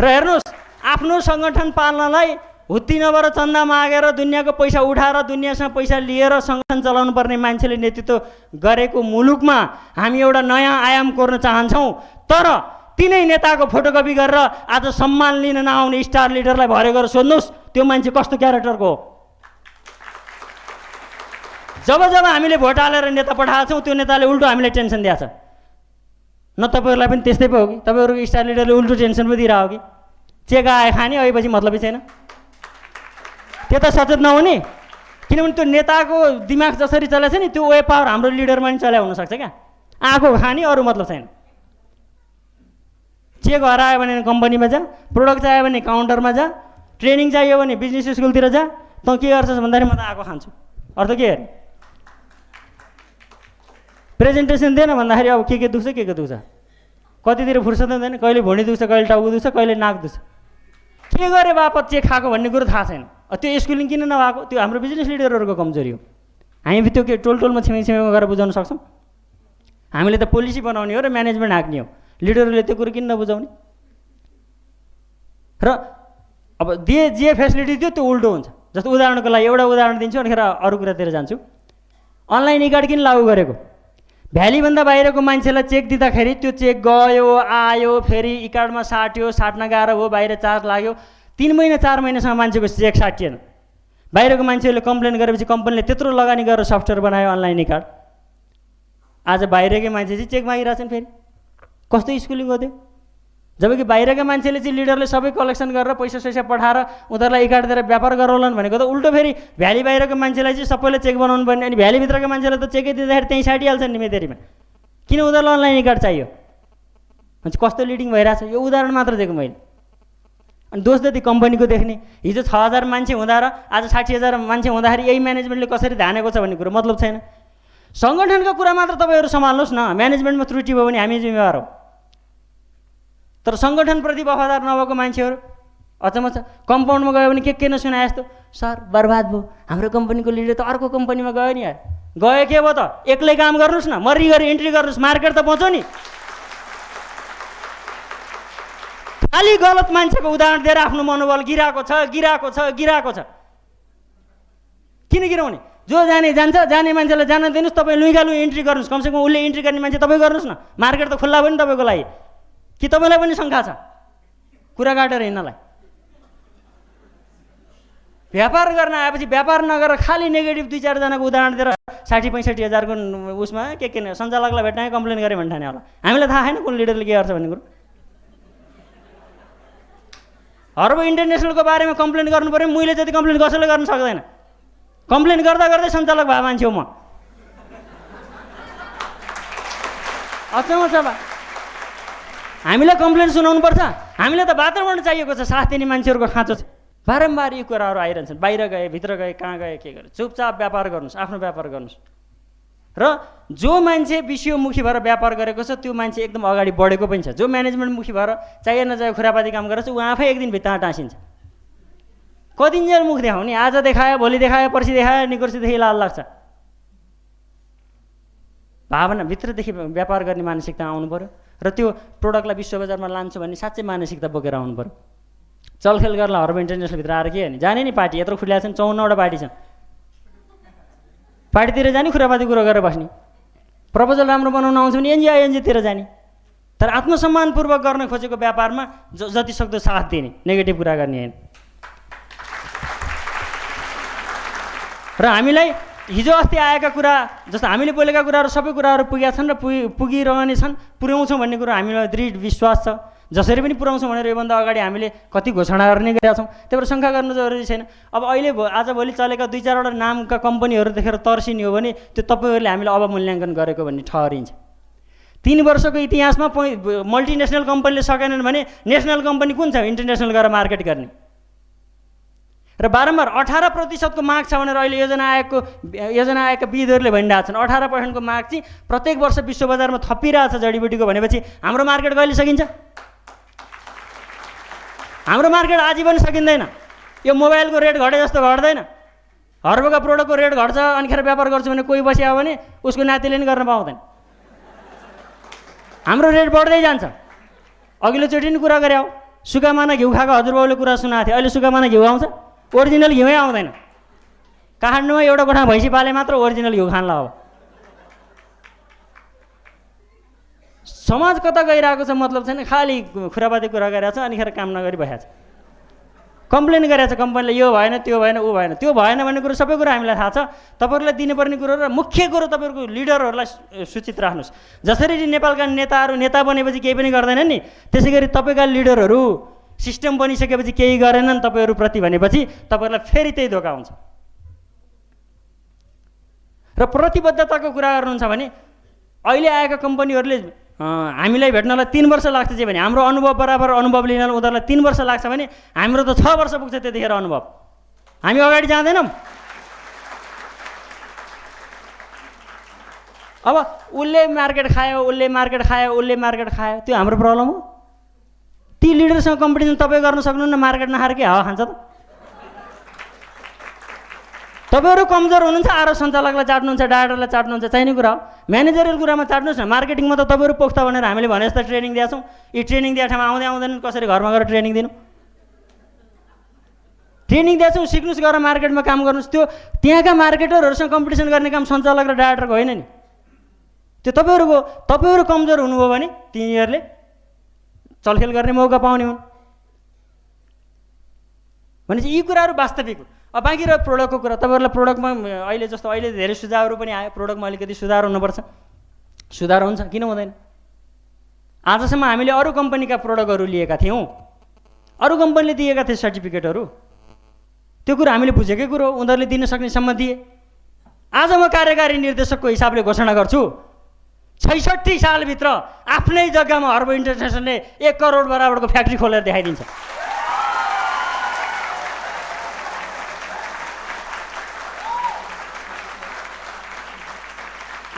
र हेर्नुहोस्, आफ्नो सङ्गठन पाल्नलाई हुत्ती नभएर चन्दा मागेर दुनियाँको पैसा उठाएर दुनियाँसँग पैसा लिएर सङ्गठन चलाउनु पर्ने मान्छेले नेतृत्व गरेको मुलुकमा हामी एउटा नयाँ आयाम कोर्न चाहन्छौँ। तर तिनै नेताको फोटोकपी गरेर आज सम्मान लिन नआउने स्टार लिडरलाई भरे गरेर सोध्नुहोस् त्यो मान्छे कस्तो क्यारेक्टरको हो? जब हामीले भोट हालेर नेता पठाएको छौँ त्यो नेताले उल्टो हामीलाई टेन्सन दिएको छ। न तपाईँहरूलाई पनि त्यस्तै पो हो कि? तपाईँहरूको स्टार लिडरले उल्टो टेन्सन पो दिइरहेको हो कि? चेक आए खाने, अहिलेपछि मतलबै छैन। त्यता सचेत नहुने, किनभने त्यो नेताको दिमाग जसरी चलेको छ नि त्यो वे पावर हाम्रो लिडरमा नि चल्या हुनसक्छ क्या। आएको खाने, अरू मतलब छैन। चेक हरायो भने कम्पनीमा जा, प्रोडक्ट चाहियो भने काउन्टरमा जा, ट्रेनिङ चाहियो भने बिजनेस स्कुलतिर जा। तँ के गर्छस् भन्दाखेरि म त आएको खान्छु, अर्थ के हेर्ने? प्रेजेन्टेसन दिएन भन्दाखेरि अब के दुख्छ के दुख्छ, कतितिर फुर्सद हुँदैन, कहिले भुँडी दुख्छ, कहिले टाउको दुख्छ, कहिले नाक दुख्छ। के गरे बापत चेक खाएको भन्ने कुरो थाहा छैन। त्यो स्कुलिङ किन नभएको? त्यो हाम्रो बिजनेस लिडरहरूको कमजोरी हो। हामी त्यो के टोलमा छिमेकीमा गएर बुझाउन सक्छौँ? हामीले त पोलिसी बनाउने हो र म्यानेजमेन्ट हाँक्ने हो, लिडरहरूले त्यो कुरो किन नबुझाउने? र अब जे फेसिलिटी दियो त्यो उल्टो हुन्छ। जस्तो उदाहरणको लागि एउटा उदाहरण दिन्छु, अनिखेर अरू कुरातिर जान्छु। अनलाइन ई कार्ड किन लागू गरेको? भ्यालीभन्दा बाहिरको मान्छेलाई चेक दिँदाखेरि त्यो चेक गयो आयो, फेरि ई कार्डमा साट्यो, साट्न गाह्रो हो, बाहिर चार्ज लाग्यो, 3 महिना 4 महिनासम्म मान्छेको चेक साटिएन। बाहिरको मान्छेहरूले कम्प्लेन गरेपछि कम्पनीले त्यत्रो लगानी गरेर सफ्टवेयर बनायो अनलाइन ई कार्ड। आज बाहिरकै मान्छे चाहिँ चेक मागिरहेछन्। फेरि कस्तो स्कुलिङ हो त्यो? जबकि बाहिरका मान्छेले चाहिँ लिडरले सबै कलेक्सन गरेर पैसा सैसा पठाएर उनीहरूलाई ई कार्ड दिएर व्यापार गराउलान् भनेको त उल्टो फेरि भ्याली बाहिरको मान्छेलाई चाहिँ सबैले चेक बनाउनु पर्ने, अनि भ्यालीभित्रका मान्छेलाई त चेकै दिँदाखेरि त्यहीँ साटिहाल्छन् नि मेतेरीमा। किन उनीहरूलाई अनलाइन ई कार्ड चाहियो? भन्छ कस्तो लिडिङ भइरहेछ। यो उदाहरण मात्र दिएको मैले। अनि दोष जति कम्पनीको देख्ने, हिजो 6000 मान्छे हुँदा र आज 60,000 मान्छे हुँदाखेरि यही म्यानेजमेन्टले कसरी धानेको छ भन्ने कुरो मतलब छैन। सङ्गठनको कुरा मात्र तपाईँहरू सम्हाल्नुहोस् न, म्यानेजमेन्टमा त्रुटि भयो भने हामी जिम्मेवार हो। तर सङ्गठनप्रति वफादार नभएको मान्छेहरू अचम्म छ। कम्पाउन्डमा गयो भने के नसुनाए जस्तो, सर बर्बाद भयो हाम्रो कम्पनीको लिडर त अर्को कम्पनीमा गयो नि यार। गयो के भयो त? एक्लै काम गर्नुहोस् न, मर्री गरी इन्ट्री गर्नुहोस्, मार्केट त बचाउ नि। खालि गलत मान्छेको उदाहरण दिएर आफ्नो मनोबल गिराएको छ। किन गिराउने? जो जाने जान्छ, जाने मान्छेलाई जान दिनुहोस्। तपाईँ लुइगालु इन्ट्री गर्नुहोस्, कमसेकम उसले इन्ट्री गर्ने मान्छे तपाईँ गर्नुहोस् न। मार्केट त खुल्ला भयो नि तपाईँको लागि। कि तपाईँलाई पनि शङ्का छ कुरा काटेर हिँड्नलाई? व्यापार गर्न आएपछि व्यापार नगरेर खालि नेगेटिभ 2-4 जनाको उदाहरण दिएर 60-65 हजारको उसमा के सञ्चालकलाई भेट्ने कम्प्लेन गरेँ भन्ने ठाने होला। हामीलाई थाहा छैन कुन लिडरले के गर्छ भन्ने कुरो। हर्बो इन्टरनेसनलको बारेमा कम्प्लेन गर्नु पऱ्यो, मैले जति कम्प्लेन कसैले गर्न सक्दैन। कम्प्लेन गर्दा गर्दै सञ्चालक भए मान्छे हो म। अचम्म छ बा। हामीलाई कम्प्लेन सुनाउनुपर्छ? हामीलाई त वातावरण चाहिएको छ, साथ दिने मान्छेहरूको खाँचो छ। बारम्बार यी कुराहरू आइरहन्छन्। बाहिर गए, भित्र गए, कहाँ गए, के गरे, चुपचाप व्यापार गर्नुहोस्, आफ्नो व्यापार गर्नुहोस्। र जो मान्छे विषयमुखी भएर व्यापार गरेको छ त्यो मान्छे एकदम अगाडि बढेको पनि छ। जो म्यानेजमेन्टमुखी भएर चाहिए नचाहिए खुरापाती काम गरेको छ ऊ आफै एक दिन भित्तामा टाँसिन्छ। कतिन्जेल मुख देखाउने? आज देखायो, भोलि देखायो, पर्सि देखायो, निकोर्सीदेखि लाल लाग्छ। भावना भित्रदेखि व्यापार गर्ने मानसिकता आउनु पऱ्यो र त्यो प्रोडक्टलाई विश्व बजारमा लान्छु भन्ने साँच्चै मानसिकता बोकेर आउनु पऱ्यो। चलखेल गर्ला हर्ब इन्टरनेसनलभित्र आएर के भने जाने नि पार्टी यत्रो खुलिया छन्, 54वटा पार्टी छन्। पार्टीतिर जाने, खुरापाती कुरो गरेर बस्ने, प्रपोजल राम्रो बनाउन आउँछ भने एनजिओतिर जाने। तर आत्मसम्मानपूर्वक गर्न खोजेको व्यापारमा जति सक्दो साथ दिने, नेगेटिभ कुरा गर्ने होइन। र हामीलाई हिजो अस्ति आएका कुरा जस्तो हामीले बोलेका कुराहरू सबै कुराहरू पुगेका छन् र पुगिरहने छन्, पुर्याउँछौँ भन्ने कुरो हामीलाई दृढ विश्वास छ। जसरी पनि पुर्याउँछौँ भनेर योभन्दा अगाडि हामीले कति घोषणा गर्ने गरेका छौँ, त्यही भएर शङ्का गर्नु जरुरी छैन। अब अहिले आजभोलि चलेका 2-4वटा नामका कम्पनीहरू देखेर तर्सिने हो भने त्यो तपाईँहरूले हामीले अवमूल्याङ्कन गरेको भन्ने ठहरिन्छ। 3 वर्षको इतिहासमा मल्टिनेसनल कम्पनीले सकेनन् भने नेसनल कम्पनी कुन छ इन्टरनेसनल गएर मार्केट गर्ने? र बारम्बार 18% माग छ भनेर अहिले योजना आएका विदहरूले भनिरहेका छन्। 18% माग चाहिँ प्रत्येक वर्ष विश्व बजारमा थपिरहेछ जडीबुटीको भनेपछि हाम्रो मार्केट कहिले सकिन्छ? हाम्रो मार्केट आजीवन सकिँदैन। यो मोबाइलको रेट घटे जस्तो घट्दैन। हर्बका प्रोडक्टको रेट घट्छ अनिखेर व्यापार गर्छु भने कोही बस्यो भने उसको नातिले नि गर्न पाउँदैन। हाम्रो रेट बढ्दै जान्छ। अघिल्लोचोटि नि कुरा गरे हो, सुकामाना घिउ खाएको हजुरबाउले कुरा सुनाएको थियो। अहिले सुकामाना घिउ आउँछ, ओरिजिनल घिउै आउँदैन। काठमाडौँमा एउटा गोठा भैँसी पाले मात्र ओरिजिनल घिउ खानला हो। समाज कता गइरहेको छ मतलब छैन, खालि खुरापाती कुरा गरिरहेको छ, अनिखेर काम नगरी भइहाल्छ। कम्प्लेन गरिरहेको छ कम्पनीले, यो भएन, त्यो भएन, ऊ भएन। त्यो भएन भन्ने कुरो सबै कुरा हामीलाई थाहा छ। तपाईँहरूलाई दिनुपर्ने कुरो र मुख्य कुरो तपाईँहरूको लिडरहरूलाई सूचित राख्नुहोस्। जसरी नेपालका नेताहरू नेता बनेपछि केही पनि गर्दैनन् नि, त्यसै गरी तपाईँका लिडरहरू सिस्टम बनिसकेपछि केही गरेनन् तपाईँहरूप्रति भनेपछि तपाईँहरूलाई फेरि त्यही धोका हुन्छ। र प्रतिबद्धताको कुरा गर्नुहुन्छ भने अहिले आएका कम्पनीहरूले हामीलाई भेट्नलाई 3 वर्ष लाग्छ चाहिँ भने हाम्रो अनुभव बराबर अनुभव लिनलाई उनीहरूलाई 3 वर्ष लाग्छ भने हाम्रो त 6 वर्ष पुग्छ त्यतिखेर अनुभव। हामी अगाडि जाँदैनौँ। अब उसले मार्केट खायो त्यो हाम्रो प्रब्लम हो। ती लिडरसँग कम्पिटिसन तपाईँ गर्न सक्नुहुन्न, मार्केट नखाएर के हावा खान्छ त? तपाईँहरू कमजोर हुनुहुन्छ, आरो सञ्चालकलाई चाट्नुहुन्छ, डाइरेक्टरलाई चाट्नुहुन्छ, चाहिने कुरा हो। म्यानेजरियल कुरामा चाट्नुहोस् न। मार्केटिङमा त तपाईँहरू पोख्ता भनेर हामीले भने जस्तो ट्रेनिङ दिएका छौँ। यी ट्रेनिङ दिए ठाउँमा आउँदैनन्, कसरी घरमा गएर ट्रेनिङ दिनु? ट्रेनिङ दिएका छौँ, सिक्नुहोस्, गएर मार्केटमा काम गर्नुहोस्। त्यो त्यहाँका मार्केटरहरूसँग कम्पिटिसन गर्ने काम सञ्चालक र डाइरेक्टरको होइन नि। त्यो तपाईँहरू कमजोर हुनुभयो भने तिनीहरूले चलखेल गर्ने मौका पाउने हुन्। भनेपछि यी कुराहरू वास्तविक हो। अब बाँकी रह्यो प्रोडक्टको कुरा। तपाईँहरूलाई प्रोडक्टमा अहिले धेरै सुझावहरू पनि आयो। प्रोडक्टमा अलिकति सुधार हुनुपर्छ। सुधार हुन्छ, किन हुँदैन? आजसम्म हामीले अरू कम्पनीका प्रोडक्टहरू लिएका थियौँ, अरू कम्पनीले दिएका थिए सर्टिफिकेटहरू, त्यो कुरो हामीले बुझेकै कुरो हो। उनीहरूले दिन सक्नेसम्म दिए। आज म कार्यकारी निर्देशकको हिसाबले घोषणा गर्छु, 66 सालभित्र आफ्नै जग्गामा हर्ब इन्टरनेसनलले 1 करोड बराबरको फ्याक्ट्री खोलेर देखाइदिन्छ।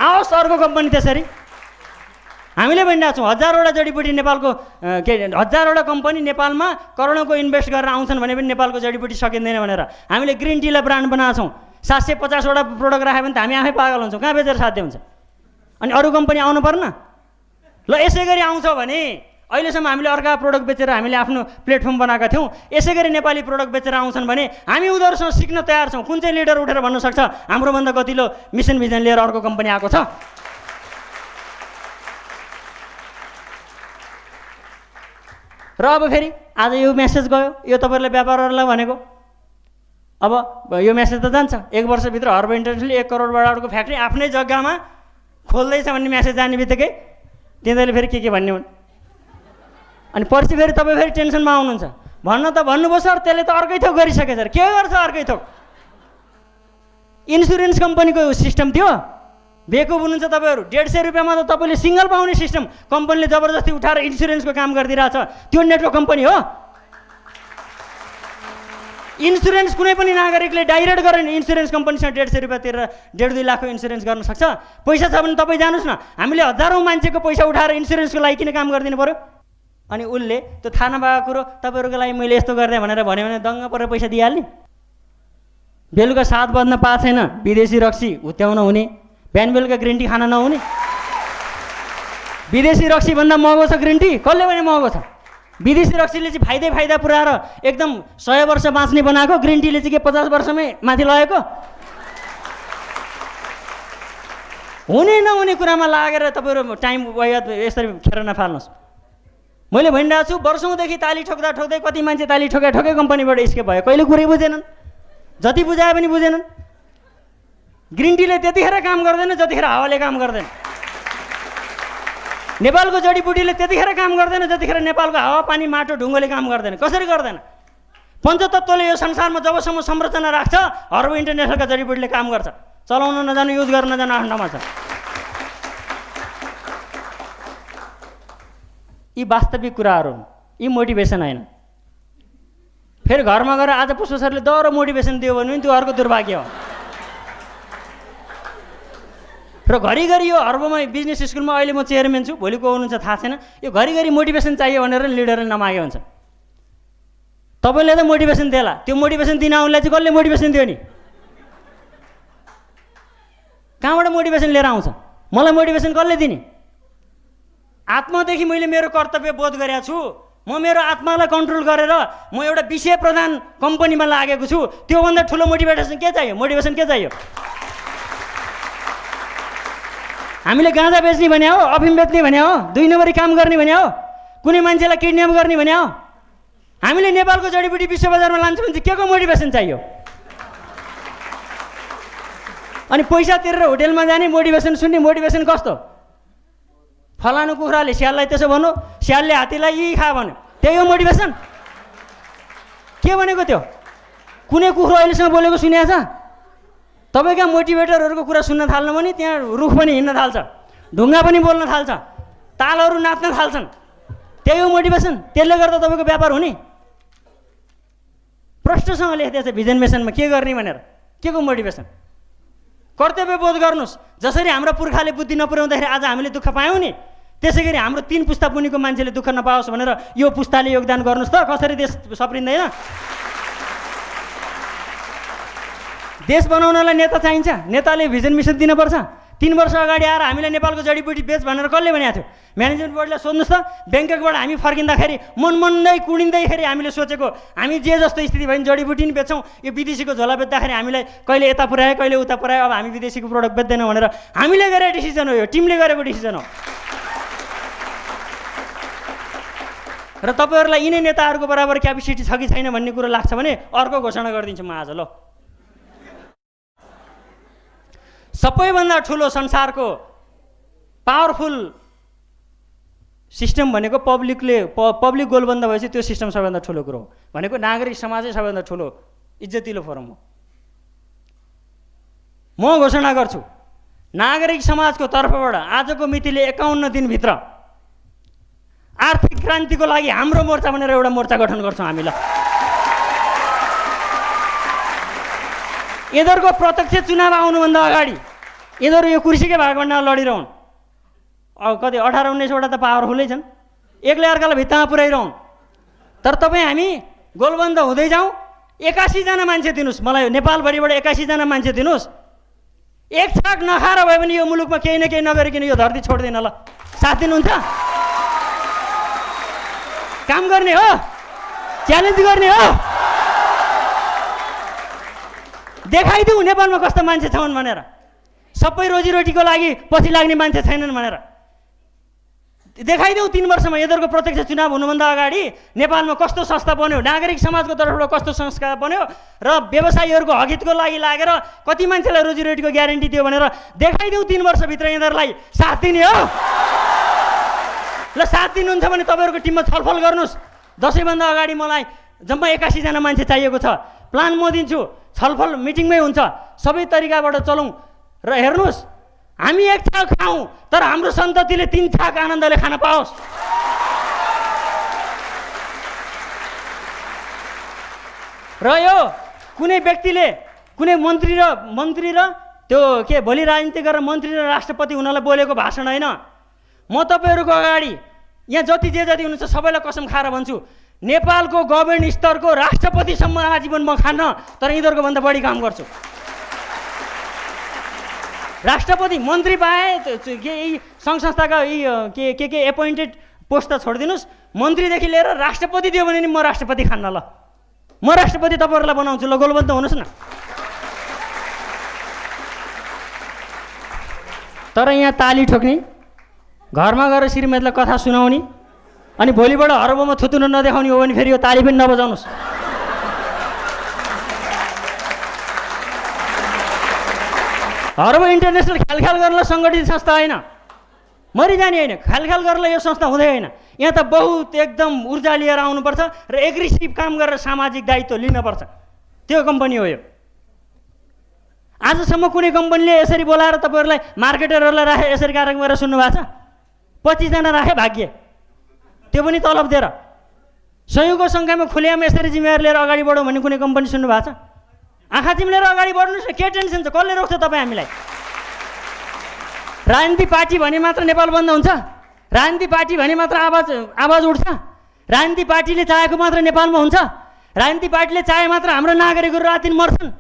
आओस् अर्को कम्पनी त्यसरी। हामीले भनिरहेको छौँ 1000वटा जडीबुटी नेपालको 1000वटा कम्पनी नेपालमा करोडौँको इन्भेस्ट गरेर आउँछन् भने पनि नेपालको जडीबुटी सकिँदैन भनेर हामीले ग्रिन टीलाई ब्रान्ड बनाएको छौँ। 750वटा प्रोडक्ट राख्यो भने त हामी आफै पागल हुन्छौँ, कहाँ बेचेर साध्य हुन्छ? अनि अरू कम्पनी आउनु पर्न? ल यसै गरी आउँछ भने अहिलेसम्म हामीले अर्का प्रोडक्ट बेचेर हामीले आफ्नो प्लेटफर्म बनाएका थियौँ। यसै गरी नेपाली प्रोडक्ट बेचेर आउँछन् भने हामी उनीहरूसँग सिक्न तयार छौँ। कुन चाहिँ लिडर उठेर भन्न सक्छ हाम्रोभन्दा गतिलो मिसन भिजन लिएर अर्को कम्पनी आएको छ? र अब फेरि आज यो मेसेज गयो, यो तपाईँहरूले व्यापारहरूलाई भनेको। अब यो मेसेज त जान्छ, 1 वर्षभित्र हर्ब इन्टरनेसनलले 1 करोड बराबरको फ्याक्ट्री आफ्नै जग्गामा खोल्दैछ भन्ने मेसेज जाने बित्तिकै तिनीहरूले फेरि के भन्ने हुन्? अनि पछि फेरि तपाईँ फेरि टेन्सनमा आउनुहुन्छ। भन्न त भन्नुभयो सर, त्यसले त अर्कै थोक गरिसकेछ। के गर्छ अर्कै थोक? इन्सुरेन्स कम्पनीको सिस्टम थियो, बेकुब हुनुहुन्छ तपाईँहरू। 150 रुपियाँमा त तपाईँले सिङ्गल पाउने सिस्टम कम्पनीले जबरजस्ती उठाएर इन्सुरेन्सको काम गरिदिरहेछ। त्यो नेटवर्क कम्पनी हो? इन्सुरेन्स कुनै पनि नागरिकले डाइरेक्ट गरेर इन्सुरेन्स कम्पनीसँग 150 रुपियाँ तिरेर 1.5-2 लाखको इन्सुरेन्स गर्न सक्छ? पैसा छ भने तपाईँ जानुहोस् न। हामीले हजारौँ मान्छेको पैसा उठाएर इन्सुरेन्सको लागि किन काम गरिदिनु पऱ्यो? अनि उसले त्यो थाहा नभएको कुरो तपाईँहरूको लागि मैले यस्तो गरिदिएँ भनेर भन्यो भने दङ्ग परेर पैसा दिइहाल्ने। बेलुका 7 बज्न पाएको छैन विदेशी रक्सी हुत्याउन हुने, बिहान बेलुका ग्रिन टी खान नहुने। विदेशी रक्सीभन्दा महँगो छ ग्रिन टी, कसले पनि महँगो छ। विदेशी रक्सीले चाहिँ फाइदा पुऱ्याएर एकदम 100 वर्ष बाँच्ने बनाएको, ग्रिन टीले चाहिँ के 50 वर्षमै माथि लगेको। हुने नहुने कुरामा लागेर तपाईँहरू टाइम यसरी खेर नफाल्नुहोस्। मैले भनिरहेको छु वर्षौँदेखि ताली ठोक्दा ठोक्दै कति मान्छे ताली ठोकै कम्पनीबाट स्केप भयो, कहिले कुरै बुझेनन्, जति बुझाए पनि बुझेनन्। ग्रिन टीले त्यतिखेर काम गर्दैन जतिखेर हावाले काम गर्दैन। नेपालको जडीबुटीले त्यतिखेर काम गर्दैन जतिखेर नेपालको हावा पानी माटो ढुङ्गोले काम गर्दैन। कसरी गर्दैन? पञ्चतत्त्वले यो संसारमा जबसम्म संरचना राख्छ हर्बल इन्टरनेसनलका जडीबुटीले काम गर्छ। चलाउन नजानु, युज गर्न नजानु आठमा छ। यी वास्तविक कुराहरू हुन्, यी मोटिभेसन होइन। फेरि घरमा गएर आज पुष्प सरले दह्रो मोटिभेसन दियो भने पनि त्यो अर्को दुर्भाग्य हो। र घरिघरि यो हर्बलमा बिजनेस स्कुलमा अहिले म चेयरम्यान छु, भोलि को हुनुहुन्छ थाहा छैन, यो घरिघरि मोटिभेसन चाहियो भनेर लिडरले नमागे हुन्छ। तपाईँले त मोटिभेसन दिएला, त्यो मोटिभेसन दिन आउनलाई चाहिँ कसले मोटिभेसन दियो नि? कहाँबाट मोटिभेसन लिएर आउँछ? मलाई मोटिभेसन कसले दिने? आत्मादेखि मैले मेरो कर्तव्य बोध गरेको छु। म मेरो आत्मालाई कन्ट्रोल गरेर म एउटा विषय प्रधान कम्पनीमा लागेको छु। त्योभन्दा ठुलो मोटिभेसन के चाहियो? मोटिभेसन के चाहियो? हामीले गाँजा बेच्ने भने हो, अफिम बेच्ने भने हो, 2 नम्बरी काम गर्ने भने हो, कुनै मान्छेलाई किडन्याप गर्ने भने हो? हामीले नेपालको जडीबुटी विश्व बजारमा लान्छौँ भने चाहिँ के को मोटिभेसन चाहियो? अनि पैसा तिरेर होटेलमा जाने मोटिभेसन सुन्ने, मोटिभेसन कस्तो? फलानु कुखुराले स्याललाई त्यसो भन्नु, स्यालले हात्तीलाई यी खा भन्यो, त्यही हो मोटिभेसन? के भनेको त्यो? कुनै कुखुरा अहिलेसम्म बोलेको सुनेको छ? तपाईँका मोटिभेटरहरूको कुरा सुन्न थाल्नु भने त्यहाँ रुख पनि हिँड्न थाल्छ, ढुङ्गा पनि बोल्न थाल्छ, तालहरू नाच्न थाल्छन्। त्यही हो मोटिभेसन? त्यसले गर्दा तपाईँको व्यापार हुने? प्रश्नसँग लेख्दैछ भिजन मिसनमा के गर्ने भनेर। के को मोटिभेसन? कर्तव्य बोध गर्नुहोस्। जसरी हाम्रो पुर्खाले बुद्धि नपुर्याउँदाखेरि आज हामीले दुःख पायौँ नि, त्यसै गरी हाम्रो 3 पुस्ता मुनिको मान्छेले दुःख नपाओस् भनेर यो पुस्ताले योगदान गर्नुहोस् त। कसरी देश सप्रिँदैन? देश बनाउनलाई नेता चाहिन्छ, नेताले भिजन मिसन दिनुपर्छ। 3 वर्ष अगाडि आएर हामीलाई नेपालको जडीबुटी बेच भनेर कसले भनेको थियो? म्यानेजमेन्ट बोर्डलाई सोध्नुहोस् त। ब्याङ्ककबाट हामी फर्किँदाखेरि मनमन्दै कुडिँदैखेरि हामीले सोचेको हामी जे जस्तो स्थिति भयो जडीबुटी नि बेच्छौँ, यो विदेशीको झोला बेच्दाखेरि हामीलाई कहिले यता पुऱ्यायो कहिले उता पुऱ्यायो, अब हामी विदेशीको प्रोडक्ट बेच्दैनौँ भनेर हामीले गरेको डिसिजन हो, यो टिमले गरेको डिसिजन हो। र तपाईँहरूलाई यिनै नेताहरूको बराबर क्यापेसिटी छ कि छैन भन्ने कुरो लाग्छ भने अर्को घोषणा गरिदिन्छु म आज। ल, सबैभन्दा ठुलो संसारको पावरफुल सिस्टम भनेको पब्लिक गोलबन्द भएपछि त्यो सिस्टम सबैभन्दा ठुलो कुरो हो। भनेको नागरिक समाजै सबैभन्दा ठुलो इज्जतिलो फोरम हो। म घोषणा गर्छु नागरिक समाजको तर्फबाट आजको मितिले 51 दिनभित्र आर्थिक क्रान्तिको लागि हाम्रो मोर्चा भनेर एउटा मोर्चा गठन गर्छौँ हामी। ल, यिनीहरूको प्रत्यक्ष चुनाव आउनुभन्दा अगाडि यिनीहरू यो कुर्सीकै भागभन्डा लडिरहन्। अब कति 18-19वटा त पावरफुलै छन्, एकले अर्कालाई भित्तामा पुर्याइरहन्। तर तपाईँ हामी गोलबन्द हुँदै जाउँ, 81 जना मान्छे दिनुहोस् मलाई, नेपालभरिबाट 81 जना मान्छे दिनुहोस्। एक छाक नखाएर भए पनि यो मुलुकमा केही न केही नगरिकन यो धरती छोड्दैन। ल, साथ दिनुहुन्छ? काम गर्ने हो, च्यालेन्ज गर्ने हो, देखाइदिउँ नेपालमा कस्तो मान्छे छन् भनेर। सबै रोजीरोटीको लागि पछि लाग्ने मान्छे छैनन् भनेर देखाइदेऊ। 3 वर्षमा यिनीहरूको प्रत्यक्ष चुनाव हुनुभन्दा अगाडि नेपालमा कस्तो संस्था बन्यो, नागरिक समाजको तर्फबाट कस्तो संस्था बन्यो र व्यवसायीहरूको हकितको लागि लागेर कति मान्छेलाई रोजीरोटीको ग्यारेन्टी दियो भनेर देखाइदेऊ। 3 वर्षभित्र यिनीहरूलाई साथ दिने हो। ल, साथ दिनुहुन्छ भने तपाईँहरूको टिममा छलफल गर्नुहोस्। दसैँभन्दा अगाडि मलाई जम्मा 81 जना मान्छे चाहिएको छ। प्लान म दिन्छु, छलफल मिटिङमै हुन्छ। सबै तरिकाबाट चलौँ र हेर्नुहोस् हामी 1 छाक खाउँ तर हाम्रो सन्ततिले 3 छाक आनन्दले खान पाओस्। र यो कुनै व्यक्तिले कुनै मन्त्री र त्यो के भोलि राजनीति गरेर मन्त्री र राष्ट्रपति हुनलाई बोलेको भाषण होइन। म तपाईँहरूको अगाडि यहाँ जति हुनुहुन्छ सबैलाई कसम खाएर भन्छु, नेपालको गभर्मेन्ट स्तरको राष्ट्रपतिसम्म आजीवन म खान्न, तर यिनीहरूको भन्दा बढी काम गर्छु। राष्ट्रपति मन्त्री बाहेक यी सङ्घ संस्थाका यी के एपोइन्टेड पोस्ट त छोडिदिनुहोस्, मन्त्रीदेखि लिएर राष्ट्रपति दियो भने नि म राष्ट्रपति खान्न। ल म राष्ट्रपति तपाईँहरूलाई बनाउँछु। ल गोलबन्द हुनुहोस् न। तर यहाँ ताली ठोक्ने, घरमा गएर श्रीमतीलाई कथा सुनाउने अनि भोलिबाट हरबोमा थुतुन नदेखाउने हो भने फेरि यो ताली पनि नबजाउनुहोस्। हरबो इन्टरनेसनल ख्याल गर्नलाई सङ्गठित संस्था होइन, मरिजाने होइन, ख्याल गर्नलाई यो संस्था हुँदै होइन। यहाँ त बहुत एकदम ऊर्जा लिएर आउनुपर्छ र एग्रेसिभ काम गरेर सामाजिक दायित्व लिनुपर्छ। त्यो कम्पनी हो यो। आजसम्म कुनै कम्पनीले यसरी बोलाएर तपाईँहरूलाई मार्केटरहरूलाई राखे यसरी कार्यक्रम गरेर सुन्नु भएको छ? 25 जना राखे भाग्य, त्यो पनि तलब दिएर। सयौँको सङ्ख्यामा खुलेआम यसरी जिम्मेवारी लिएर अगाडि बढौँ भन्ने कुनै कम्पनी सुन्नु भएको छ? आँखा चिम्लेर अगाडि बढ्नुहोस् न, के टेन्सन छ? कसले रोक्छ तपाईँ हामीलाई? राजनीति पार्टी भने मात्र नेपाल बन्द हुन्छ? राजनीति पार्टी भने मात्र आवाज उठ्छ? राजनीति पार्टीले चाहेको मात्र नेपालमा हुन्छ? राजनीति पार्टीले चाहे मात्र हाम्रो नागरिकहरू रात दिन मर्छन्?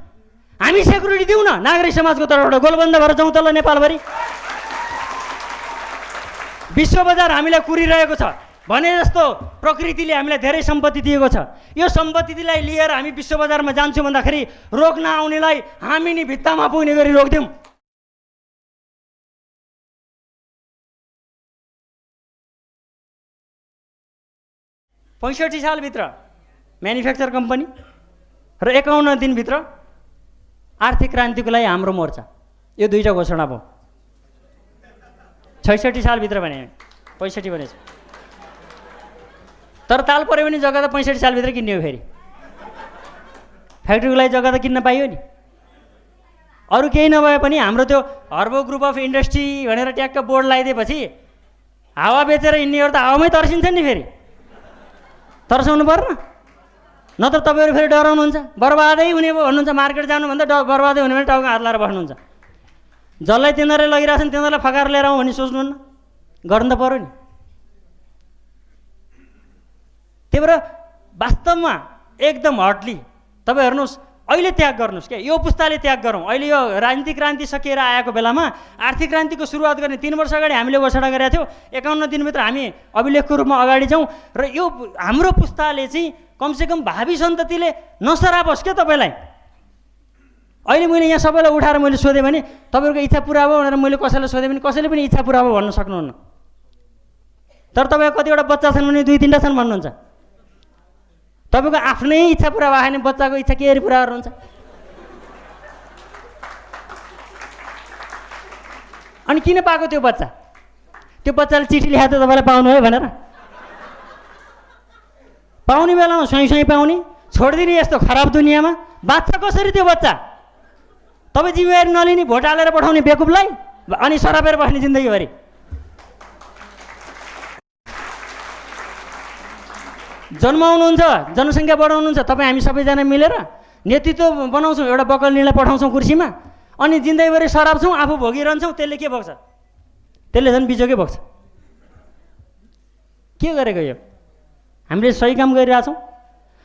हामी सेक्युरिटी दिउँ न नागरिक समाजको तर्फबाट, गोलबन्द भएर जाउँ तल नेपालभरि। विश्व बजार हामीलाई कुरिरहेको छ भने जस्तो प्रकृतिले हामीलाई धेरै सम्पत्ति दिएको छ। यो सम्पत्तिलाई लिएर हामी विश्व बजारमा जान्छौँ भन्दाखेरि रोक्न आउनेलाई हामी नि भित्तामा पुग्ने गरी रोक्दिउँ। पैँसठी सालभित्र म्यानुफ्याक्चर कम्पनी र 51 दिनभित्र आर्थिक क्रान्तिको लागि हाम्रो मोर्चा, यो दुईवटा घोषणा भयो। 66 सालभित्र भने 65 भनेछ, तर ताल पऱ्यो भने जग्गा त 65 सालभित्र किन्ने हो। फेरि फ्याक्ट्रीको लागि जग्गा त किन्न पाइयो नि। अरू केही नभए पनि हाम्रो त्यो हर्बो ग्रुप अफ इन्डस्ट्री भनेर ट्याक्क बोर्ड लगाइदिएपछि हावा बेचेर हिँड्नेहरू त हावामै तर्सिन्छन् नि। फेरि तर्साउनु पर्न, नत्र तपाईँहरू फेरि डराउनुहुन्छ, बर्बादै हुने भन्नुहुन्छ। मार्केट जानुभन्दा बर्बादै हुने भने टाउको हात लाएर बस्नुहुन्छ। जसलाई तिनीहरूले लगिरहेछन् तिनीहरूलाई फकाएर लिएर आउँ भन्ने सोच्नुहुन्न? गर्नु त पऱ्यो नि। त्यही भएर वास्तवमा एकदम हटली तपाईँ हेर्नुहोस्, अहिले त्याग गर्नुहोस् क्या, यो पुस्ताले त्याग गरौँ। अहिले यो राजनीतिक क्रान्ति सकिएर आएको बेलामा आर्थिक क्रान्तिको सुरुवात गर्ने 3 वर्ष अगाडि हामीले घोषणा गरेका थियौँ। 51 दिनभित्र हामी अभिलेखको रूपमा अगाडि जाउँ र यो हाम्रो पुस्ताले चाहिँ कमसेकम भावी सन्ततिले नसरापोस् क्या तपाईँलाई। अहिले मैले यहाँ सबैलाई उठाएर मैले सोधेँ भने तपाईँहरूको इच्छा पुरा भयो भनेर मैले कसैलाई सोधेँ भने कसैले पनि इच्छा पुरा भयो भन्न सक्नुहुन्न। तर तपाईँको कतिवटा बच्चा छन् भने 2-3टा छन् भन्नुहुन्छ। तपाईँको आफ्नै इच्छा पुरा भयो भने बच्चाको इच्छा के पुरा गर्नुहुन्छ? अनि किन पाएको त्यो बच्चा? त्यो बच्चाले चिठी लेखा त तपाईँलाई पाउनु है भनेर पाउने बेलामा स्वाइँ पाउने, छोडिदिने यस्तो खराब दुनियाँमा बाँच्छ कसरी त्यो बच्चा? तपाईँ जिम्मेवारी नलिने, भोट हालेर पठाउने बेकुबलाई अनि सरापेर बस्ने जिन्दगीभरि। जन्माउनुहुन्छ, जनसङ्ख्या बढाउनुहुन्छ, तपाईँ हामी सबैजना मिलेर नेतृत्व बनाउँछौँ, एउटा बकल्नेलाई पठाउँछौँ कुर्सीमा, अनि जिन्दगीभरि शराब छौँ, आफू भोगिरहन्छौँ। त्यसले के बग्छ? त्यसले झन् बिजोकै बग्छ। के गरेको यो? हामीले सही काम गरिरहेछौँ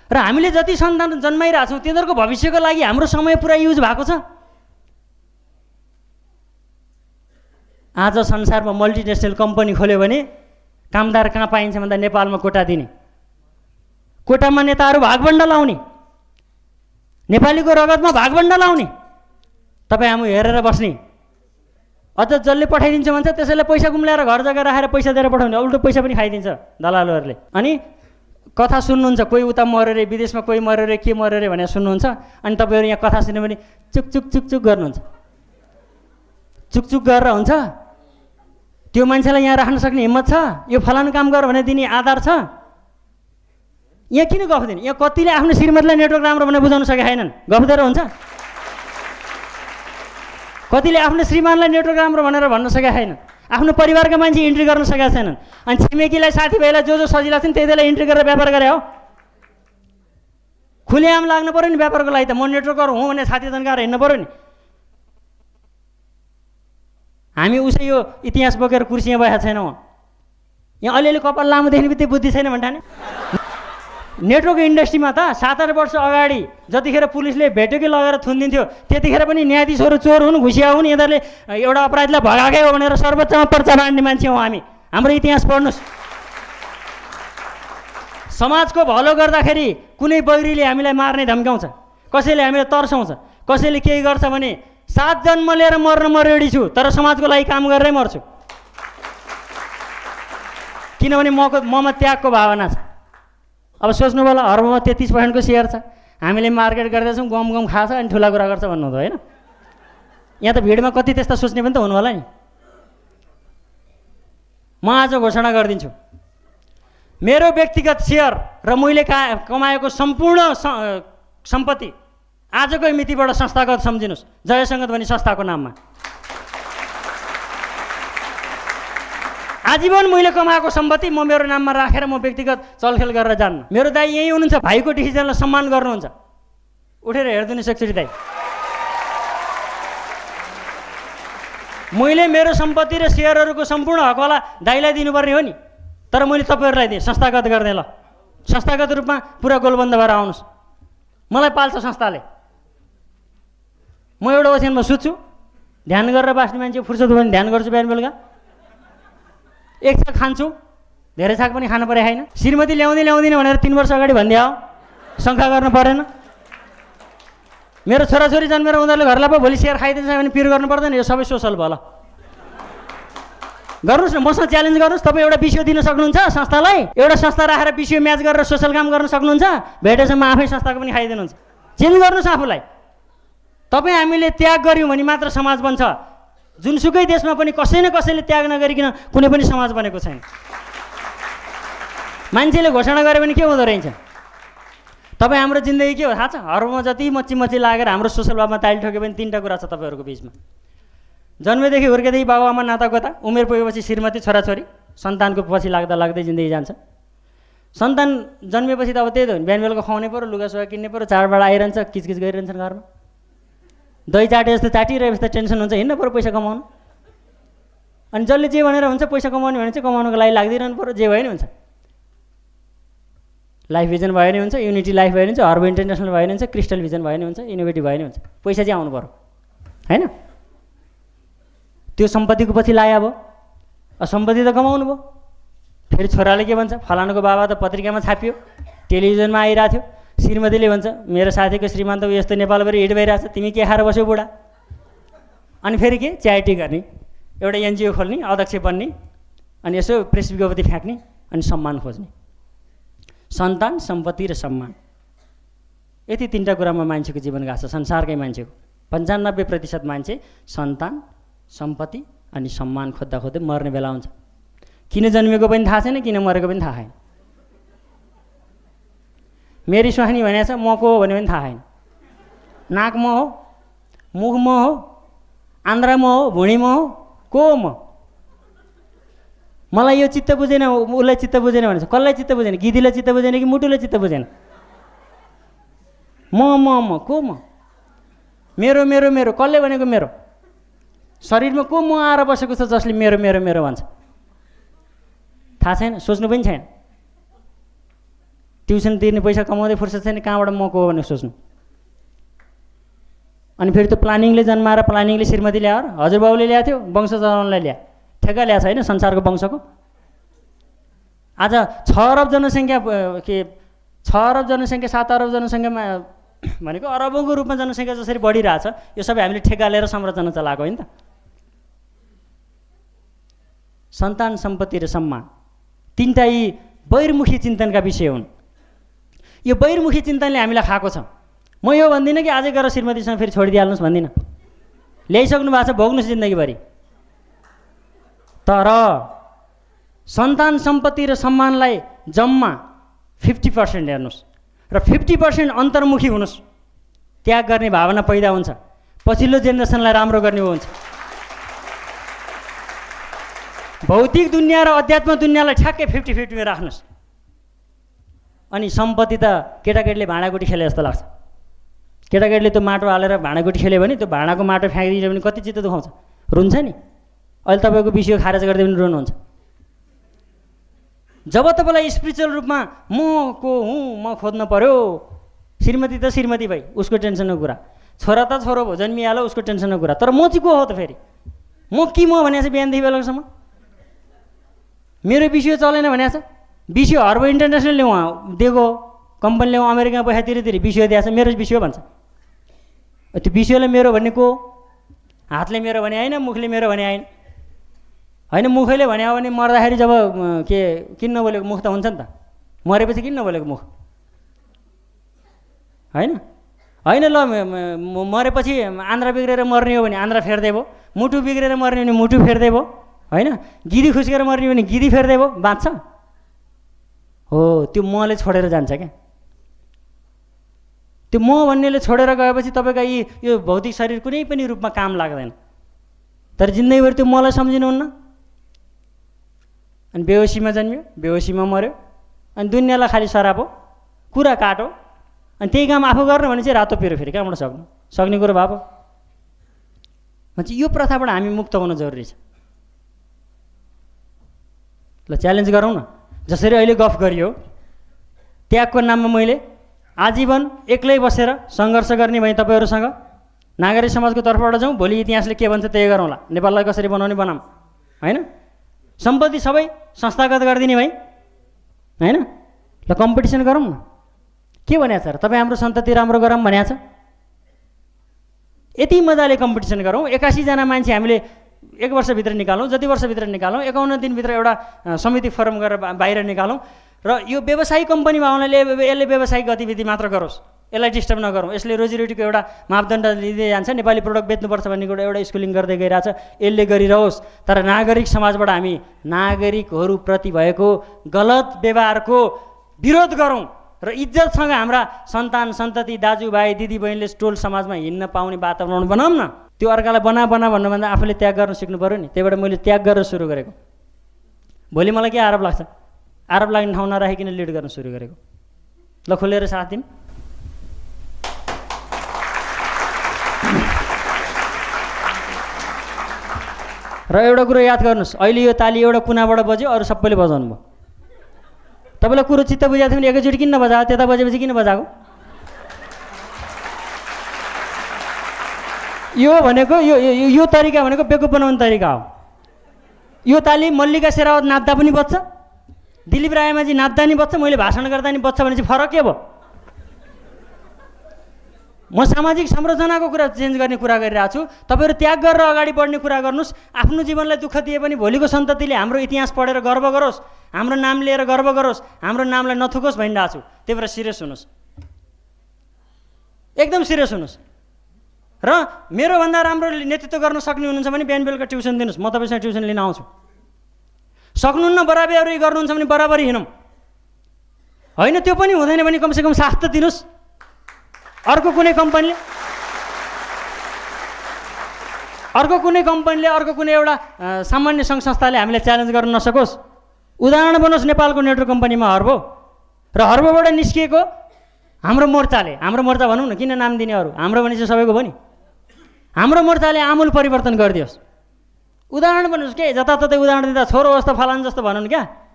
र हामीले जति सन्तान जन्माइरहेछौँ तिनीहरूको भविष्यको लागि हाम्रो समय पुरा युज भएको छ। आज संसारमा मल्टिनेसनल कम्पनी खोल्यो भने कामदार कहाँ पाइन्छ भन्दा नेपालमा कोटा दिने, कोटामा नेताहरू भागबन्ड लाउने, नेपालीको रगतमा भागबन्ड लाउने, तपाईँ हामी हेरेर बस्ने। अझ जसले पठाइदिन्छ भन्छ त्यसैलाई पैसा गुम्ल्याएर घर जग्गा राखेर पैसा दिएर पठाउने, उल्टो पैसा पनि खाइदिन्छ दलालहरूले। अनि कथा सुन्नुहुन्छ, कोही उता मऱ्यो रे, विदेशमा कोही मऱ्यो रे, के मऱ्यो रे भनेर सुन्नुहुन्छ, अनि तपाईँहरू यहाँ कथा सुन्यो भने चुक चुक चुक चुक गर्नुहुन्छ। चुक चुक गरेर हुन्छ? त्यो मान्छेलाई यहाँ राख्न सक्ने हिम्मत छ? यो फलानु काम गर भने दिने आधार छ? यहाँ किन गफ दिने? यहाँ कतिले आफ्नो श्रीमतीलाई नेटवर्क राम्रो भनेर बुझाउन सकेका छैनन्, गफ दिएर हुन्छ? कतिले आफ्नो श्रीमानलाई नेटवर्क राम्रो भनेर भन्न सकेका छैनन्, आफ्नो परिवारका मान्छे इन्ट्री गर्न सकेका छैनन्, अनि छिमेकीलाई साथीभाइलाई जो सजिला छन् त्यतिलाई इन्ट्री गरेर व्यापार गरे हो। खुलेआम लाग्नु पऱ्यो नि व्यापारको लागि त। म नेटवर्कर हुँ भने साथी जानकार हिँड्नु पऱ्यो नि। हामी उसै यो इतिहास बोकेर कुर्सीमा बसेका छैनौँ। यहाँ अलिअलि कपाल लामो देख्ने बित्तिकै बुद्धि छैन भन्ने ठाने। नेटवर्क इन्डस्ट्रीमा त 7-8 वर्ष अगाडि जतिखेर पुलिसले भेट्यो कि लगेर थुनिदिन्थ्यो त्यतिखेर पनि न्यायाधीशहरू चोर हुन् घुसिया हुन् यिनीहरूले एउटा अपराधीलाई भगाएकै हो भनेर सर्वोच्चमा पर्चा बाँड्ने मान्छे हौँ हामी। हाम्रो इतिहास पढ्नुहोस्। समाजको भलो गर्दाखेरि कुनै बैरीले हामीलाई मार्ने धम्काउँछ, कसैले हामीलाई तर्साउँछ, कसैले केही गर्छ भने 7 जन्म लिएर मर्न म रेडी छु तर समाजको लागि काम गरेरै मर्छु। किनभने ममा त्यागको भावना छ। अब सोच्नु होला हर्बमा 33% सेयर छ, हामीले मार्केट गर्दैछौँ, गम खान्छ अनि ठुला कुरा गर्छ भन्नु हुँदो होइन। यहाँ त भिडमा कति त्यस्ता सोच्ने पनि त हुनु होला नि। म आज घोषणा गरिदिन्छु, मेरो व्यक्तिगत सेयर र मैले कमाएको सम्पूर्ण सम्पत्ति आजकै मितिबाट संस्थागत सम्झिनुहोस्, जय सङ्गत भन्ने संस्थाको नाममा। आजीवन मैले कमाएको सम्पत्ति म मेरो नाममा राखेर म व्यक्तिगत चलखेल गरेर जान्न। मेरो दाइ यहीँ हुनुहुन्छ, भाइको डिसिजनलाई सम्मान गर्नुहुन्छ। उठेर हेरिदिनुहोस् एकचोटि दाइ। मैले मेरो सम्पत्ति र सेयरहरूको सम्पूर्ण हकवाला दाइलाई दिनुपर्ने हो नि, तर मैले तपाईँहरूलाई दिएँ संस्थागत गर्ने। ल संस्थागत रूपमा पुरा गोलबन्द भएर आउनुहोस्। मलाई पाल्छ संस्थाले। म एउटा ओछ्यानमा सुत्छु, ध्यान गरेर बाँच्ने मान्छे, फुर्सद भयो भने ध्यान गर्छु बिहान बेलुका। एक छाक खान्छु, धेरै छाक पनि खानु परे होइन। श्रीमती ल्याउँदिनँ भनेर 3 वर्ष अगाडि भनिदिए हो, शङ्का गर्नु परेन। मेरो छोराछोरी जन्मेर उनीहरूले घरलाई पो भोलि सेयर खाइदिन्छ भने पिर गर्नु पर्दैन। यो सबै सोसल भयो। ल गर्नुहोस् न, मसँग च्यालेन्ज गर्नुहोस्। तपाईँ एउटा विषय दिन सक्नुहुन्छ संस्थालाई, एउटा संस्था राखेर विषय म्याच गरेर सोसल काम गर्न सक्नुहुन्छ। भेटेसम्म आफै संस्थाको पनि खाइदिनुहुन्छ। चेन्ज गर्नुहोस् आफूलाई। तपाईँ हामीले त्याग गऱ्यौँ भने मात्र समाज बन्छ। जुनसुकै देशमा पनि कसै न कसैले त्याग नगरिकन कुनै पनि समाज बनेको छैन। मान्छेले घोषणा गरे भने के हुँदो रहेछ? तपाईँ हाम्रो जिन्दगी के हो थाहा छ? हर्बमा जति मच्ची लागेर हाम्रो सोसल भावमा ताली ठोक्यो भने 3टा कुरा छ तपाईँहरूको बिचमा। जन्मेदेखि हुर्केदेखि बाबुआमा नातागोता, उमेर पुगेपछि श्रीमती छोराछोरी, सन्तानको पछि लाग्दै जिन्दगी जान्छ। सन्तान जन्मेपछि त अब त्यही त हो नि, बिहान बेलुका खुवाउनै पऱ्यो, लुगासुगा किन्नै पऱ्यो, चाडबाड आइरहन्छ, किचकिच गरिरहन्छन् घरमा। दही चाटे जस्तो चाटिरहेको जस्तो टेन्सन हुन्छ, हिँड्नु पऱ्यो पैसा कमाउनु। अनि जसले जे भनेर हुन्छ पैसा कमाउने भने चाहिँ कमाउनुको लागि लाग्दिरहनु पऱ्यो, जे भयो नि हुन्छ। लाइफ भिजन भयो नि हुन्छ, युनिटी लाइफ भयो नि हुन्छ, हर्ब इन्टरनेसनल भयो नि हुन्छ, क्रिस्टल भिजन भयो नि हुन्छ, इनोभेटिभ भयो नि हुन्छ। पैसा चाहिँ आउनु पऱ्यो होइन। त्यो सम्पत्तिको पछि लायो अब सम्पत्ति त कमाउनु भयो। फेरि छोराले के भन्छ, फलानुको बाबा त पत्रिकामा छापियो, टेलिभिजनमा आइरहेको थियो। श्रीमतीले भन्छ मेरो साथीको श्रीमान त यस्तो नेपालभरि हिट भइरहेछ, तिमी के खाएर बस्यौ बुढा। अनि फेरि के च्यारिटी गर्ने, एउटा एनजिओ खोल्ने, अध्यक्ष बन्ने, अनि यसो प्रेस विज्ञप्ति फ्याँक्ने, अनि सम्मान खोज्ने। सन्तान, सम्पत्ति र सम्मान, यति 3टा कुरामा मान्छेको जीवन गएको छ। संसारकै मान्छेको 95% मान्छे सन्तान, सम्पत्ति अनि सम्मान खोज्दा मर्ने बेला हुन्छ। किन जन्मेको पनि थाहा छैन, किन मरेको पनि थाहा छैन। मेरी सुहानी भनेको छ, म को हो भने पनि थाहा छैन। नाक म हो, मुख म हो, आन्द्रा म हो, भुँडी म हो, को हो म? मलाई यो चित्त बुझेन, उसलाई चित्त बुझेन भनेछ। कसलाई चित्त बुझेन? गिदीलाई चित्त बुझेन कि मुटुलाई चित्त बुझेन? म को म? मेरो मेरो मेरो कसले भनेको मेरो? शरीरमा को म आएर बसेको छ जसले मेरो मेरो मेरो भन्छ? थाहा छैन, सोच्नु पनि छैन। ट्युसन तिर्ने पैसा कमाउँदै फुर्सद छैन, कहाँबाट म को हो भनेर सोच्नु। अनि फेरि त्यो प्लानिङले जन्माएर प्लानिङले श्रीमती ल्याएर हजुरबाउले ल्याएको थियो, वंश चलाउनलाई ल्या, ठेक्का ल्याएको छ होइन संसारको वंशको। आज 6 अरब जनसङ्ख्या के 6 अरब जनसङ्ख्या 7 अरब जनसङ्ख्यामा भनेको अरबौँको रूपमा जनसङ्ख्या जसरी बढिरहेछ, यो सबै हामीले ठेक्का लिएर संरचना चलाएको होइन त। सन्तान, सम्पत्ति र सम्मान 3टा यी बहिर्मुखी चिन्तनका विषय हुन्। यो बहिर्मुखी चिन्तनले हामीलाई खाएको छ। म यो भन्दिनँ कि आजै गएर श्रीमतीसँग फेरि छोडिदिइहाल्नुहोस् भन्दिनँ, ल्याइसक्नु भएको छ, भोग्नुहोस् जिन्दगीभरि। तर सन्तान, सम्पत्ति र सम्मानलाई जम्मा 50% हेर्नुहोस् र 50% अन्तर्मुखी हुनुहोस्। त्याग गर्ने भावना पैदा हुन्छ, पछिल्लो जेनेरेसनलाई राम्रो गर्ने हुन्छ। भौतिक दुनियाँ र अध्यात्म दुनियाँलाई ठ्याक्कै 50-50 मा राख्नुहोस्। अनि सम्पत्ति त केटाकेटीले भाँडाकुटी खेले जस्तो लाग्छ। केटाकेटीले त्यो माटो हालेर भाँडाकुटी खेल्यो भने त्यो भाँडाको माटो फ्याँकिदियो भने कति चित्त दुखाउँछ, रुन्छ नि। अहिले तपाईँको विषय खारेज गरिदियो भने रुनुहुन्छ। जब तपाईँलाई स्पिरिचुअल रूपमा म को हुँ म खोज्न पर्यो, श्रीमती त श्रीमती भाइ उसको टेन्सनको कुरा, छोरा त छोरो भयो जन्मिहाल्यो उसको टेन्सनको कुरा, तर म चाहिँ को हो त फेरि? म के म भनेको छ बिहानदेखि बेलुकासम्म? मेरो विषय चलेन भनेको छ, विषय हर्ब इन्टरनेसनलले उहाँ दिएको कम्पनीले अमेरिकामा पैसा तिरी विषय दिएको छ, मेरो विषय भन्छ। त्यो विषयले मेरो भन्ने को? हातले मेरो भने होइन, मुखले मेरो भने होइन। होइन मुखैले भने हो भने मर्दाखेरि जब के किन नबोलेको मुख त हुन्छ नि त, मरेपछि किन नबोलेको मुख? होइन होइन ल मरेपछि आन्द्रा बिग्रेर मर्ने हो भने आन्द्रा फेर्दै भयो, मुटु बिग्रेर मर्ने हो भने मुटु फेर्दै भयो, होइन गिरी खुस्केर मर्ने हो भने गिरी फेर्दै भयो, बाँच्छ? हो त्यो मले छोडेर जान्छ क्या। त्यो म भन्नेले छोडेर गएपछि तपाईँका यो भौतिक शरीर कुनै पनि रूपमा काम लाग्दैन। तर जिन्दगीभरि त्यो मलाई सम्झिनुहुन्न, अनि बेहोसीमा जन्मियो, बेहोसीमा मऱ्यो, अनि दुनियाँलाई खालि सराप हो, कुरा काटो, अनि त्यही काम आफू गर्नु भने चाहिँ रातो पिरो फेरि कहाँबाट सक्ने कुरो भयो। भन्छ यो प्रथाबाट हामी मुक्त हुन जरुरी छ। ल च्यालेन्ज गरौँ न, जसरी अहिले गफ गरियो, त्यागको नाममा मैले आजीवन एक्लै बसेर सङ्घर्ष गर्ने भएँ तपाईँहरूसँग। नागरिक समाजको तर्फबाट जाउँ, भोलि इतिहासले के भन्छ त्यही गरौँला, नेपाललाई कसरी बनाउने बनाऊँ, होइन सम्पत्ति सबै संस्थागत गरिदिने भएँ, होइन ल कम्पिटिसन गरौँ न। के भनेको छ र तपाईँ हाम्रो सन्तति राम्रो गरौँ भनेको छ? यति मजाले कम्पिटिसन गरौँ, 81जना मान्छे हामीले 1 वर्षभित्र निकालौँ, जति वर्षभित्र निकालौँ, 51 दिनभित्र एउटा समिति फर्म गरेर बाहिर निकालौँ, र यो व्यवसायिक कम्पनीमा आउनाले यसले व्यावसायिक गतिविधि मात्र गरोस्, यसलाई डिस्टर्ब नगरौँ, यसले रोजीरोटीको एउटा मापदण्ड लिँदै जान्छ, नेपाली प्रोडक्ट बेच्नुपर्छ भन्ने कुरा एउटा स्कुलिङ गर्दै गइरहेछ, यसले गरिरहोस्। तर नागरिक समाजबाट हामी नागरिकहरूप्रति भएको गलत व्यवहारको विरोध गरौँ र इज्जतसँग हाम्रा सन्तान सन्तति दाजुभाइ दिदीबहिनीले टोल समाजमा हिँड्न पाउने वातावरण बनाऊँ न। त्यो अर्कालाई बना भन्नुभन्दा आफूले त्याग गर्न सिक्नु पऱ्यो नि। त्यहीबाट मैले त्याग गरेर सुरु गरेको। भोलि मलाई के आरोप लाग्छ? आरोप लाग्ने ठाउँ नराखिकन लिड गर्न सुरु गरेको। ल खोलेर साथ दिउँ। र एउटा कुरो याद गर्नुहोस्, अहिले यो ताली एउटा कुनाबाट बज्यो, अरू सबैले बजाउनु भयो। तपाईँलाई कुरो चित्त बुझाएको थियो भने एकैचोटि किन नबजाएको? त्यता बजेपछि किन बजाएको? यो भनेको यो तरिका भनेको बेकुफ बनाउने तरिका हो। यो ताली मल्लिका शेरावत नाच्दा पनि बज्छ, दिलीप रायमाझी नाच्दा नि बज्छ, मैले भाषण गर्दा नि बज्छ भने चाहिँ फरक के भयो? म सामाजिक संरचनाको कुरा चेन्ज गर्ने कुरा गरिरहेको छु। तपाईँहरू त्याग गरेर अगाडि बढ्ने कुरा गर्नुहोस्। आफ्नो जीवनलाई दुःख दिए पनि भोलिको सन्ततिले हाम्रो इतिहास पढेर गर्व गरोस्, हाम्रो नाम लिएर गर्व गरोस्, हाम्रो नामलाई नथुकोस् भनिरहेको छु। त्यही भएर सिरियस हुनुहोस्, एकदम सिरियस हुनुहोस्। र मेरोभन्दा राम्रो नेतृत्व गर्न सक्ने हुनुहुन्छ भने बिहान बेलुका ट्युसन दिनुहोस्, म तपाईँसँग ट्युसन लिन आउँछु। सक्नुहुन्न बराबरी गर्नुहुन्छ भने बराबरी हिँडौँ, होइन त्यो पनि हुँदैन भने कमसेकम साथ त दिनुहोस्। अर्को कुनै कम्पनीले अर्को कुनै एउटा सामान्य सङ्घ संस्थाले हामीलाई च्यालेन्ज गर्न नसकोस्। उदाहरण बनोस्, नेपालको नेटवर्क कम्पनीमा हर्बो, र हर्बोबाट निस्किएको हाम्रो मोर्चाले, हाम्रो मोर्चा भनौँ न, किन नाम दिने अरू, हाम्रो भने चाहिँ सबैको भयो नि, हाम्रो मोर्चाले आमूल परिवर्तन गरिदियोस्। उदाहरण बनोस् के, जताततै उदाहरण दिँदा छोरो जस्तो फलान जस्तो भनौँ क्या।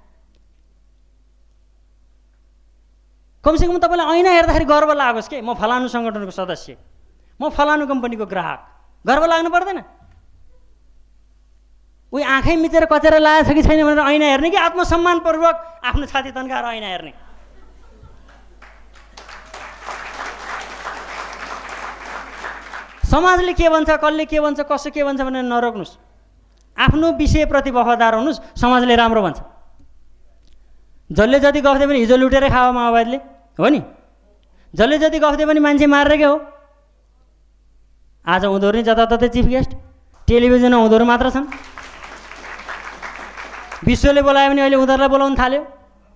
कमसेकम तपाईँलाई ऐना हेर्दाखेरि गर्व लागोस् के, म फलानु सङ्गठनको सदस्य, म फलानु कम्पनीको ग्राहक, गर्व लाग्नु पर्दैन? उही आँखै मिचेर कचेर लागेको छ कि छैन भनेर ऐना हेर्ने कि आत्मसम्मानपूर्वक आफ्नो छाती तन्काएर ऐना हेर्ने? समाजले के भन्छ, कसले के भन्छ, कसो के भन्छ भनेर नरोक्नुहोस्। आफ्नो विषयप्रति वफादार हुनुहोस्, समाजले राम्रो भन्छ। जसले जति गफ दिए पनि हिजो लुटेरै खायो माओवादीले, हो नि, जसले जति गफ दिए पनि मान्छे मारेकै हो। आज उनीहरू नि जताततै चिफ गेस्ट, टेलिभिजनमा उनीहरू मात्र छन्। विश्वले बोलायो भने अहिले उनीहरूलाई बोलाउन थाल्यो।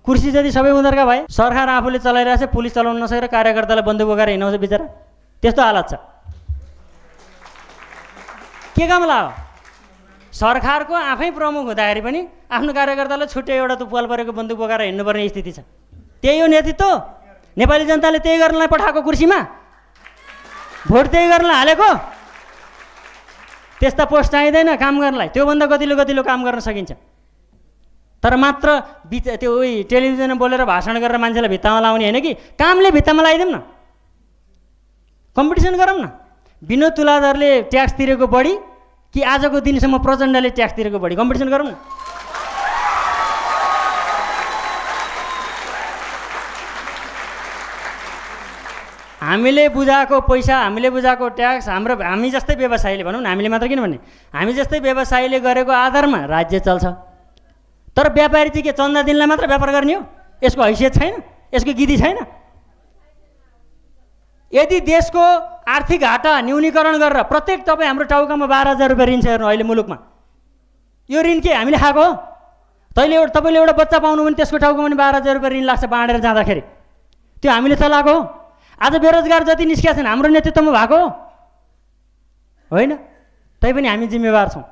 कुर्सी जति सबै उनीहरूका भए। सरकार आफूले चलाइरहेछ, पुलिस चलाउन नसकेर कार्यकर्तालाई बन्दुक बोकाएर हिँडाउँछ बिचरा, त्यस्तो हालत छ। के काम लाग्यो? सरकारको आफै प्रमुख हुँदाखेरि पनि आफ्नो कार्यकर्तालाई छुट्टै एउटा तुप्पाल परेको बन्दुक बोकाएर हिँड्नुपर्ने स्थिति छ। त्यही हो नेतृत्व? नेपाली जनताले त्यही गर्नलाई पठाएको कुर्सीमा, भोट त्यही गर्नलाई हालेको? त्यस्ता पोस्ट चाहिँदैन काम गर्नलाई, त्योभन्दा गतिलो काम गर्न सकिन्छ। तर मात्र त्यो उही टेलिभिजनमा बोलेर भाषण गरेर मान्छेलाई भित्तामा लाउने होइन कि कामले भित्तामा लगाइदिउँ न, कम्पिटिसन गरौँ न। विनोद तुलाधरले ट्याक्स तिरेको बढी कि आजको दिनसम्म प्रचण्डले ट्याक्स तिरेको बढी, कम्पिटिसन गरौँ न। हामीले बुझाएको पैसा, हामीले बुझाएको ट्याक्स, हामी जस्तै व्यवसायीले भनौँ न, हामीले मात्र किन भन्ने, हामी जस्तै व्यवसायीले गरेको आधारमा राज्य चल्छ। तर व्यापारी चाहिँ के चन्दा दिनलाई मात्र व्यापार गर्ने हो? यसको हैसियत छैन, यसको गिदी छैन। यदि देशको आर्थिक घाटा न्यूनीकरण गरेर प्रत्येक तपाईँ हाम्रो टाउकामा 12,000 रुपियाँ ऋण छ हेर्नु अहिले मुलुकमा, यो ऋण के हामीले खाएको हो? तपाईँले एउटा बच्चा पाउनु भने त्यसको टाउकामा पनि 12,000 रुपियाँ ऋण लाग्छ बाँडेर जाँदाखेरि, त्यो हामीले चलाएको हो? आज बेरोजगार जति निस्किया छन् हाम्रो नेतृत्वमा भएको हो? होइन। तैपनि हामी जिम्मेवार छौँ।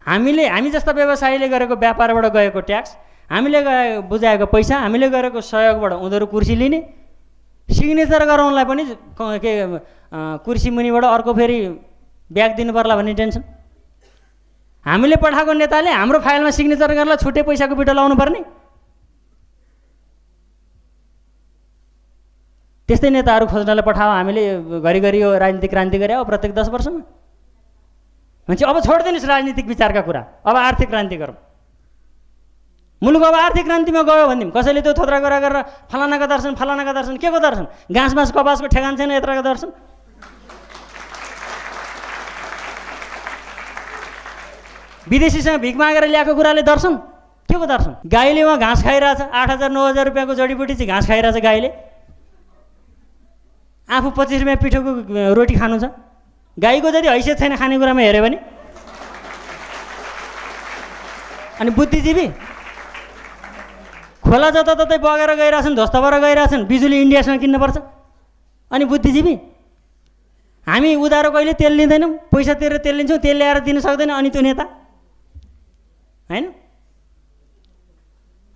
हामी जस्ता व्यवसायीले गरेको व्यापारबाट गएको ट्याक्स, हामीले बुझाएको पैसा, हामीले गरेको सहयोगबाट उनीहरू कुर्सी लिने, सिग्नेचर गराउनलाई पनि के कुर्सी मुनिबाट अर्को फेरि ब्याग दिनु पर्ला भन्ने टेन्सन। हामीले पठाएको नेताले हाम्रो फाइलमा सिग्नेचर गरेर छुट्टै पैसाको बिटो लाउनु पर्ने। त्यस्तै नेताहरू खोज्नलाई पठाओ हामीले, घरिघरि यो राजनीतिक क्रान्ति गरे हो प्रत्येक 10 वर्षमा। भन्छ अब छोडिदिनुहोस् राजनीतिक विचारका कुरा, अब आर्थिक क्रान्ति गरौँ। मुलुक अब आर्थिक क्रान्तिमा गयो भनिदिउँ, कसैले त्यो थोत्रा कुरा गरेर फलानाका दर्शन फलानाका दर्शन, के को दर्शन? घाँस बाँस कपासको ठेगान छैन यत्रका दर्शन। विदेशीसँग भिख मागेर ल्याएको कुराले दर्शन, के को दर्शन? गाईले उहाँ घाँस खाइरहेछ, 8,000-9,000 रुपियाँको जडीबुटी चाहिँ घाँस खाइरहेछ गाईले, आफू 25 रुपियाँ पिठोको रोटी खानु छ। गाईको जति हैसियत छैन खानेकुरामा हेऱ्यो भने। अनि बुद्धिजीवी खोला जताततै बगेर गइरहेछन्, ध्वस्त भएर गइरहेछन्, बिजुली इन्डियासँग किन्नुपर्छ। अनि बुद्धिजीवी हामी उधारो कहिले तेल लिँदैनौँ, पैसा तिरेर तेल लिन्छौँ, तेल ल्याएर दिन सक्दैन। अनि त्यो नेता होइन।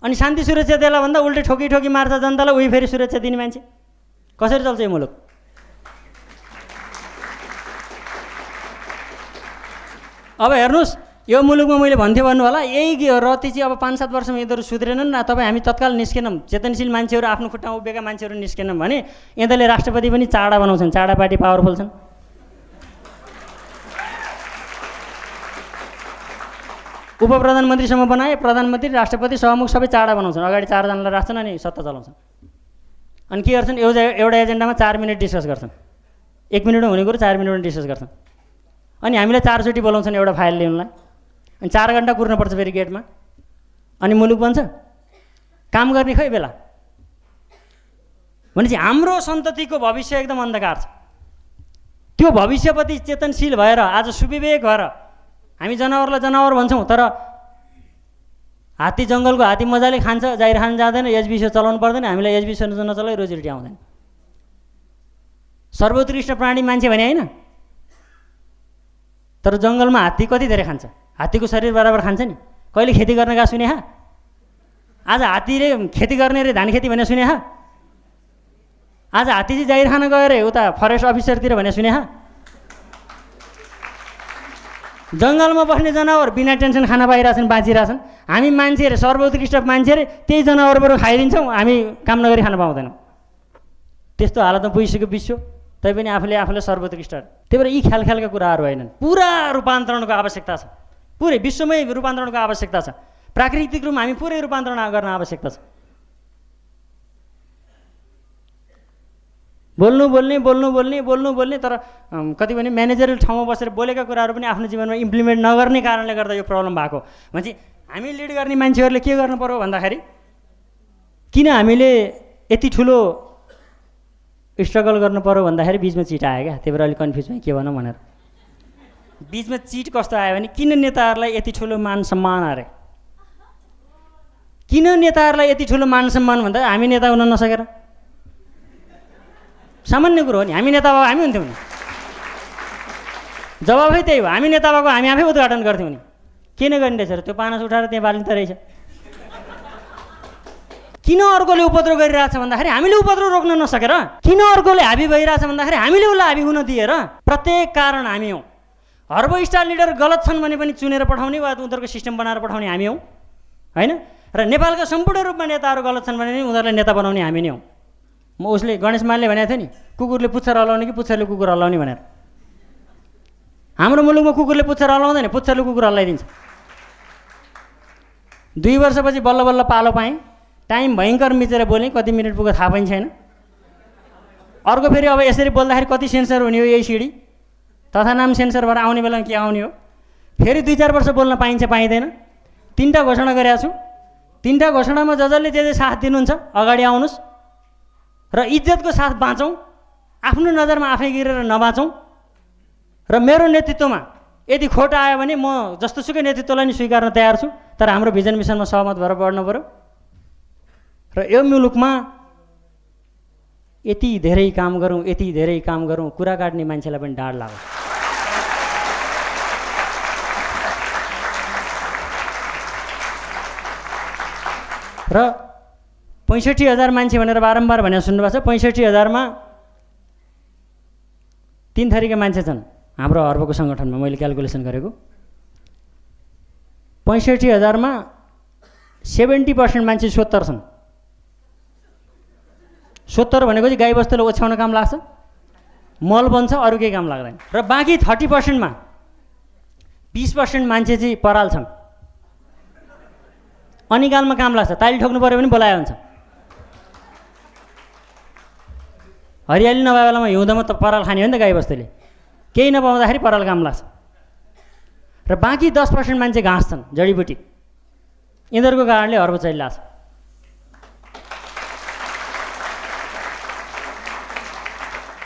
अनि शान्ति सुरक्षा देला भन्दा उल्टै ठोकी ठोकी मार्छ जनतालाई, उही फेरि सुरक्षा दिने मान्छे। कसरी चल्छ यो मुलुक? अब हेर्नुहोस्, यो मुलुकमा मैले भन्थेँ भन्नु होला, यही रति चाहिँ अब 5-7 वर्षमा यिनीहरू सुध्रेनन् न, तपाईँ हामी तत्काल निस्केनौँ, चेतनशील मान्छेहरू, आफ्नो खुट्टामा उभिएका मान्छेहरू निस्केनौँ भने यिनीहरूले राष्ट्रपति पनि चाडा बनाउँछन्। चाडा पार्टी पावरफुल छन्। उप प्रधानमन्त्रीसम्म बनाए, प्रधानमन्त्री, राष्ट्रपति, सभामुख सबै चाडा बनाउँछन्, अगाडि 4 जनालाई राख्छन् अनि सत्ता चलाउँछन्। अनि के गर्छन्? एउटा एजेन्डामा 4 मिनट डिस्कस गर्छन्, 1 मिनटमा हुने कुरो 4 मिनटमा डिस्कस गर्छन्। अनि हामीलाई 4 चोटि बोलाउँछन् एउटा फाइल ल्याउनलाई, अनि 4 घन्टा कुर्नुपर्छ फेरि गेटमा। अनि मुलुक बन्छ? काम गर्ने खै बेला? भनेपछि हाम्रो सन्ततिको भविष्य एकदम अन्धकार छ। त्यो भविष्यप्रति चेतनशील भएर आज सुविवेक भएर हामी जनावरलाई जनावर भन्छौँ, तर हात्ती जङ्गलको हात्ती मजाले खान्छ, जाहिर खान जाँदैन, एचबिसो चलाउनु पर्दैन, हामीलाई एचबिसो नचलाइ रोजीरोटी आउँदैन। सर्वोत्कृष्ट प्राणी मान्छे भने होइन, तर जङ्गलमा हात्ती कति धेरै खान्छ? हात्तीको शरीर बराबर खान्छ नि। कहिले खेती गर्न गएको सुने? आज हात्तीले खेती गर्ने रे, धान खेती भने सुने? आज हात्ती चाहिँ जाहिर खान गएर उता फरेस्ट अफिसरतिर भने सुने? जङ्गलमा बस्ने जनावर बिना टेन्सन खाना पाइरहेछन्, बाँचिरहेछन्। हामी मान्छेहरू, सर्वोत्कृष्ट मान्छेहरू, त्यही जनावरबाट खाइदिन्छौँ, हामी काम नगरी खान पाउँदैनौँ। त्यस्तो हालतमा पुगिसक्यो विश्व, तैपनि आफूले सर्वोत्कृष्ट। त्यही भएर यी ख्यालका कुराहरू होइनन्, पुरा रूपान्तरणको आवश्यकता छ। पुरै विश्वमै रूपान्तरणको आवश्यकता छ। प्राकृतिक रूपमा हामी पुरै रूपान्तरण गर्न आवश्यकता छ। बोल्ने तर कति भने म्यानेजरल ठाउँमा बसेर बोलेका कुराहरू पनि आफ्नो जीवनमा इम्प्लिमेन्ट नगर्ने कारणले गर्दा यो प्रब्लम भएको। भनेपछि हामी लिड गर्ने मान्छेहरूले के गर्नु पर्यो भन्दाखेरि, किन हामीले यति ठुलो स्ट्रगल गर्नु पर्यो भन्दाखेरि बिचमा चिट आयो क्या, त्यही भएर अलिक कन्फ्युज भयो के भनौँ भनेर। बिचमा चिट कस्तो आयो भने, किन नेताहरूलाई यति ठुलो मान सम्मान अरे? किन नेताहरूलाई यति ठुलो मान सम्मान भन्दा हामी नेता हुन नसकेर? सामान्य कुरो हो नि। हामी नेता भएको हामी हुन्थ्यौँ नि, जवाबै त्यही हो। हामी नेता भएको हामी आफै उद्घाटन गर्थ्यौँ नि। किन गर्ने रहेछ र त्यो पानस उठाएर त्यहाँ बालिन्छ रहेछ? किन अर्कोले उपद्रव गरिरहेछ भन्दाखेरि हामीले उपद्रव रोक्न नसकेर? किन अर्कोले हाबी भइरहेछ भन्दाखेरि हामीले उसलाई हाबी हुन दिएर? प्रत्येक कारण हामी हौँ। हर्बो स्टार लिडर गलत छन् भने पनि चुनेर पठाउने वा उनीहरूको सिस्टम बनाएर पठाउने हामी हौँ। होइन। र नेपालका सम्पूर्ण रूपमा नेताहरू गलत छन् भने नि उनीहरूलाई नेता बनाउने हामी नै हौँ। म उसले गणेश मानले भनेको थियो नि कुकुरले पुच्छर हलाउने कि पुच्छरले कुकुर हलाउने भनेर। हाम्रो मुलुकमा कुकुरले पुच्छर हलाउँदैन, पुच्छरले कुकुर हल्लाइदिन्छ। 2 वर्षपछि बल्ल बल्ल पालो पाएँ, टाइम भयङ्कर मिचेर बोलेँ, कति मिनट पुग्यो थाहा पनि छैन। अर्को फेरि अब यसरी बोल्दाखेरि कति सेन्सर हुने हो यही सिडी, तथा नाम सेन्सर भएर आउने बेलामा के आउने हो। फेरि 2-4 वर्ष बोल्न पाइन्छ पाइँदैन। 3टा घोषणा गरेको छु, 3टा घोषणामा जसले जे साथ दिनुहुन्छ अगाडि आउनुहोस् र इज्जतको साथ बाँचौँ, आफ्नो नजरमा आफै गिरेर नबाँचौँ। र मेरो नेतृत्वमा यदि खोट आयो भने म जस्तोसुकै नेतृत्वलाई नि स्वीकार्न तयार छु, तर हाम्रो भिजन मिसनमा सहमत भएर बढ्नु पऱ्यो। र यो मुलुकमा यति धेरै काम गरौँ, यति धेरै काम गरौँ, कुरा काट्ने मान्छेलाई पनि डाँड लाग्छ। र 65,000 मान्छे भनेर बारम्बार भनेर सुन्नुभएको छ। 65,000मा 3 थरीका मान्छे छन् हाम्रो हर्बको सङ्गठनमा, मैले क्यालकुलेसन गरेको। 65,000मा 70% मान्छे सोत्तर छन्। सोत्तर भनेको चाहिँ गाईबस्तुलाई ओछ्याउन काम लाग्छ, मल बन्छ, अरू केही काम लाग्दैन। र बाँकी 30%मा 20% मान्छे चाहिँ पराल छन्, अनिकालमा काम लाग्छ, ताली ठोक्नु पऱ्यो भने बोलायो हुन्छ। हरियाली नभए बेलामा हिउँदोमा त पराल खाने हो नि त गाईबस्तुले, केही नपाउँदाखेरि पराल काम लाग्छ। र बाँकी 10% मान्छे घाँस छन्, जडीबुटी, यिनीहरूको कारणले हर्ब चलिरहेछ।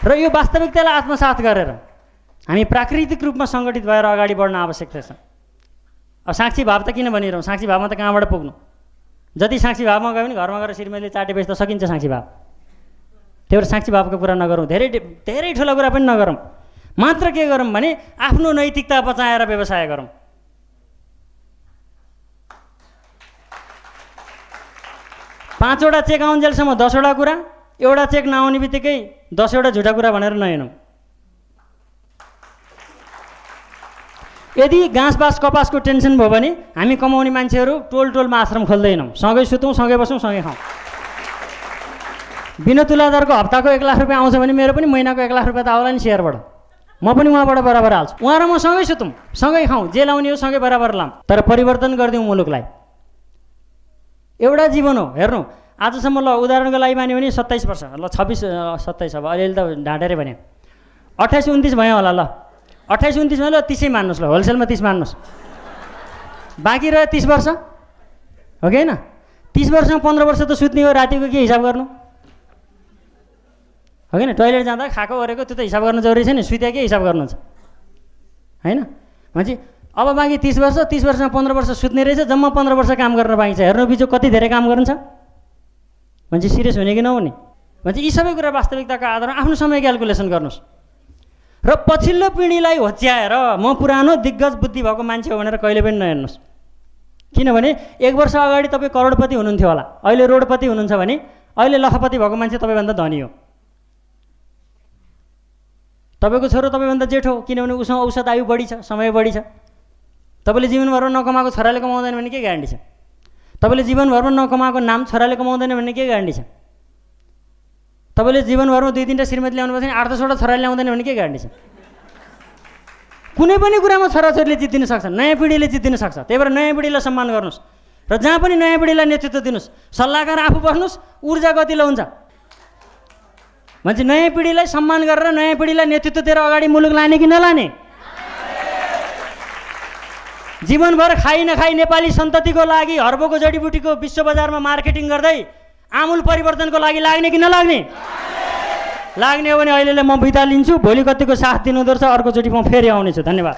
र यो वास्तविकतालाई आत्मसात गरेर हामी प्राकृतिक रूपमा सङ्गठित भएर अगाडि बढ्न आवश्यकता छ। अब साक्षी भाव त किन भनिरहँ, साक्षी भावमा त कहाँबाट पुग्नु। जति साक्षी भावमा गयो भने घरमा गएर श्रीमतीले चाटेपछि त सकिन्छ साक्षी भाव। त्यही भएर साक्षी भावको कुरा नगरौँ, धेरै ठुलो कुरा पनि नगरौँ। मात्र के गरौँ भने आफ्नो नैतिकता बचाएर व्यवसाय गरौँ। पाँचवटा चेक आउन्जेलसम्म 10वटा कुरा, एउटा चेक नआउने बित्तिकै 10वटा झुटा कुरा भनेर नहेर्नु। यदि घाँसबास कपासको टेन्सन भयो भने हामी कमाउने मान्छेहरू टोलमा आश्रम खोल्दैनौँ, सँगै सुतौँ, सँगै बसौँ, सँगै खाउँ। बिना तुलादारको हप्ताको 1 लाख रुपियाँ आउँछ भने मेरो पनि महिनाको 1 लाख रुपियाँ त आउला नि सेयरबाट, म पनि उहाँबाट बराबर हाल्छु। उहाँ र म सँगै सुतौँ, सँगै खाउँ, जे लाउने हो सँगै बराबर लाऊँ, तर परिवर्तन गरिदिउँ मुलुकलाई। एउटा जीवन हो, हेर्नु आजसम्म ल उदाहरणको लागि मान्यो भने 27 वर्ष, ल 26-27 अब अलिअलि त ढाँटेरै भने 28-29 भयो होला। ल 28-29 भयो, ल 30 मान्नुहोस्, ल होलसेलमा 30 मान्नुहोस्, बाँकी रह्यो 30 वर्ष हो कि होइन। 30 वर्षमा 15 वर्ष त सुत्ने हो, रातिको के हिसाब गर्नु हो कि न। टोइलेट जाँदा खाएको ओरेको त्यो त हिसाब गर्नु जरुरी छैन, सुत्या के हिसाब गर्नुहुन्छ होइन। भनेपछि अब बाँकी 30 वर्ष, 30 वर्षमा 15 वर्ष सुत्ने रहेछ, जम्मा 15 वर्ष काम गर्न बाँकी छ। हेर्नु बिचो कति धेरै काम गर्नु छ, मान्छे सिरियस हुने कि नहुने। भनेपछि यी सबै कुरा वास्तविकताको आधारमा आफ्नो समय क्यालकुलेसन गर्नुहोस्। र पछिल्लो पिँढीलाई होच्याएर म पुरानो दिग्गज बुद्धि भएको मान्छे हो भनेर कहिले पनि नहेर्नुहोस्। किनभने 1 वर्ष अगाडि तपाईँ करोडपति हुनुहुन्थ्यो होला, अहिले रोडपति हुनुहुन्छ भने अहिले लखपति भएको मान्छे तपाईँभन्दा धनी हो। तपाईँको छोरो तपाईँभन्दा जेठो, किनभने उसँग औसत आयु बढी छ, समय बढी छ। तपाईँले जीवनभरमा नकमाएको छोराले कमाउँदैन भने के ग्यारेन्टी छ। तपाईँले जीवनभरमा नकमाएको नाम छोराले कमाउँदैन भन्ने के ग्यारेन्टी छ। तपाईँले जीवनभरमा 2-3टा श्रीमती ल्याउनु पर्छ भने 8-10वटा छोराले ल्याउँदैन भन्ने के ग्यारेन्टी छ। कुनै पनि कुरामा छोराछोरीले जित्दिन सक्छ, नयाँ पिँढीले जित्दिन सक्छ। त्यही भएर नयाँ पिँढीलाई सम्मान गर्नुहोस् र जहाँ पनि नयाँ पिँढीलाई नेतृत्व दिनुहोस्, सल्लाहकार आफू बस्नुहोस्, ऊर्जा गतिलो हुन्छ। मान्छे नयाँ पिँढीलाई सम्मान गरेर नयाँ पिँढीलाई नेतृत्व दिएर अगाडि मुलुक लाने कि नलाने। जीवनभर खाइ नखाई नेपाली सन्ततिको लागि हर्बको जडीबुटीको विश्व बजारमा मार्केटिङ गर्दै आमूल परिवर्तनको लागि लाग्ने कि नलाग्ने। लाग्ने हो भने अहिलेलाई म बिदा लिन्छु, भोलि कतिको साथ दिनुहुँदो रहेछ, अर्कोचोटि म फेरि आउनेछु। धन्यवाद।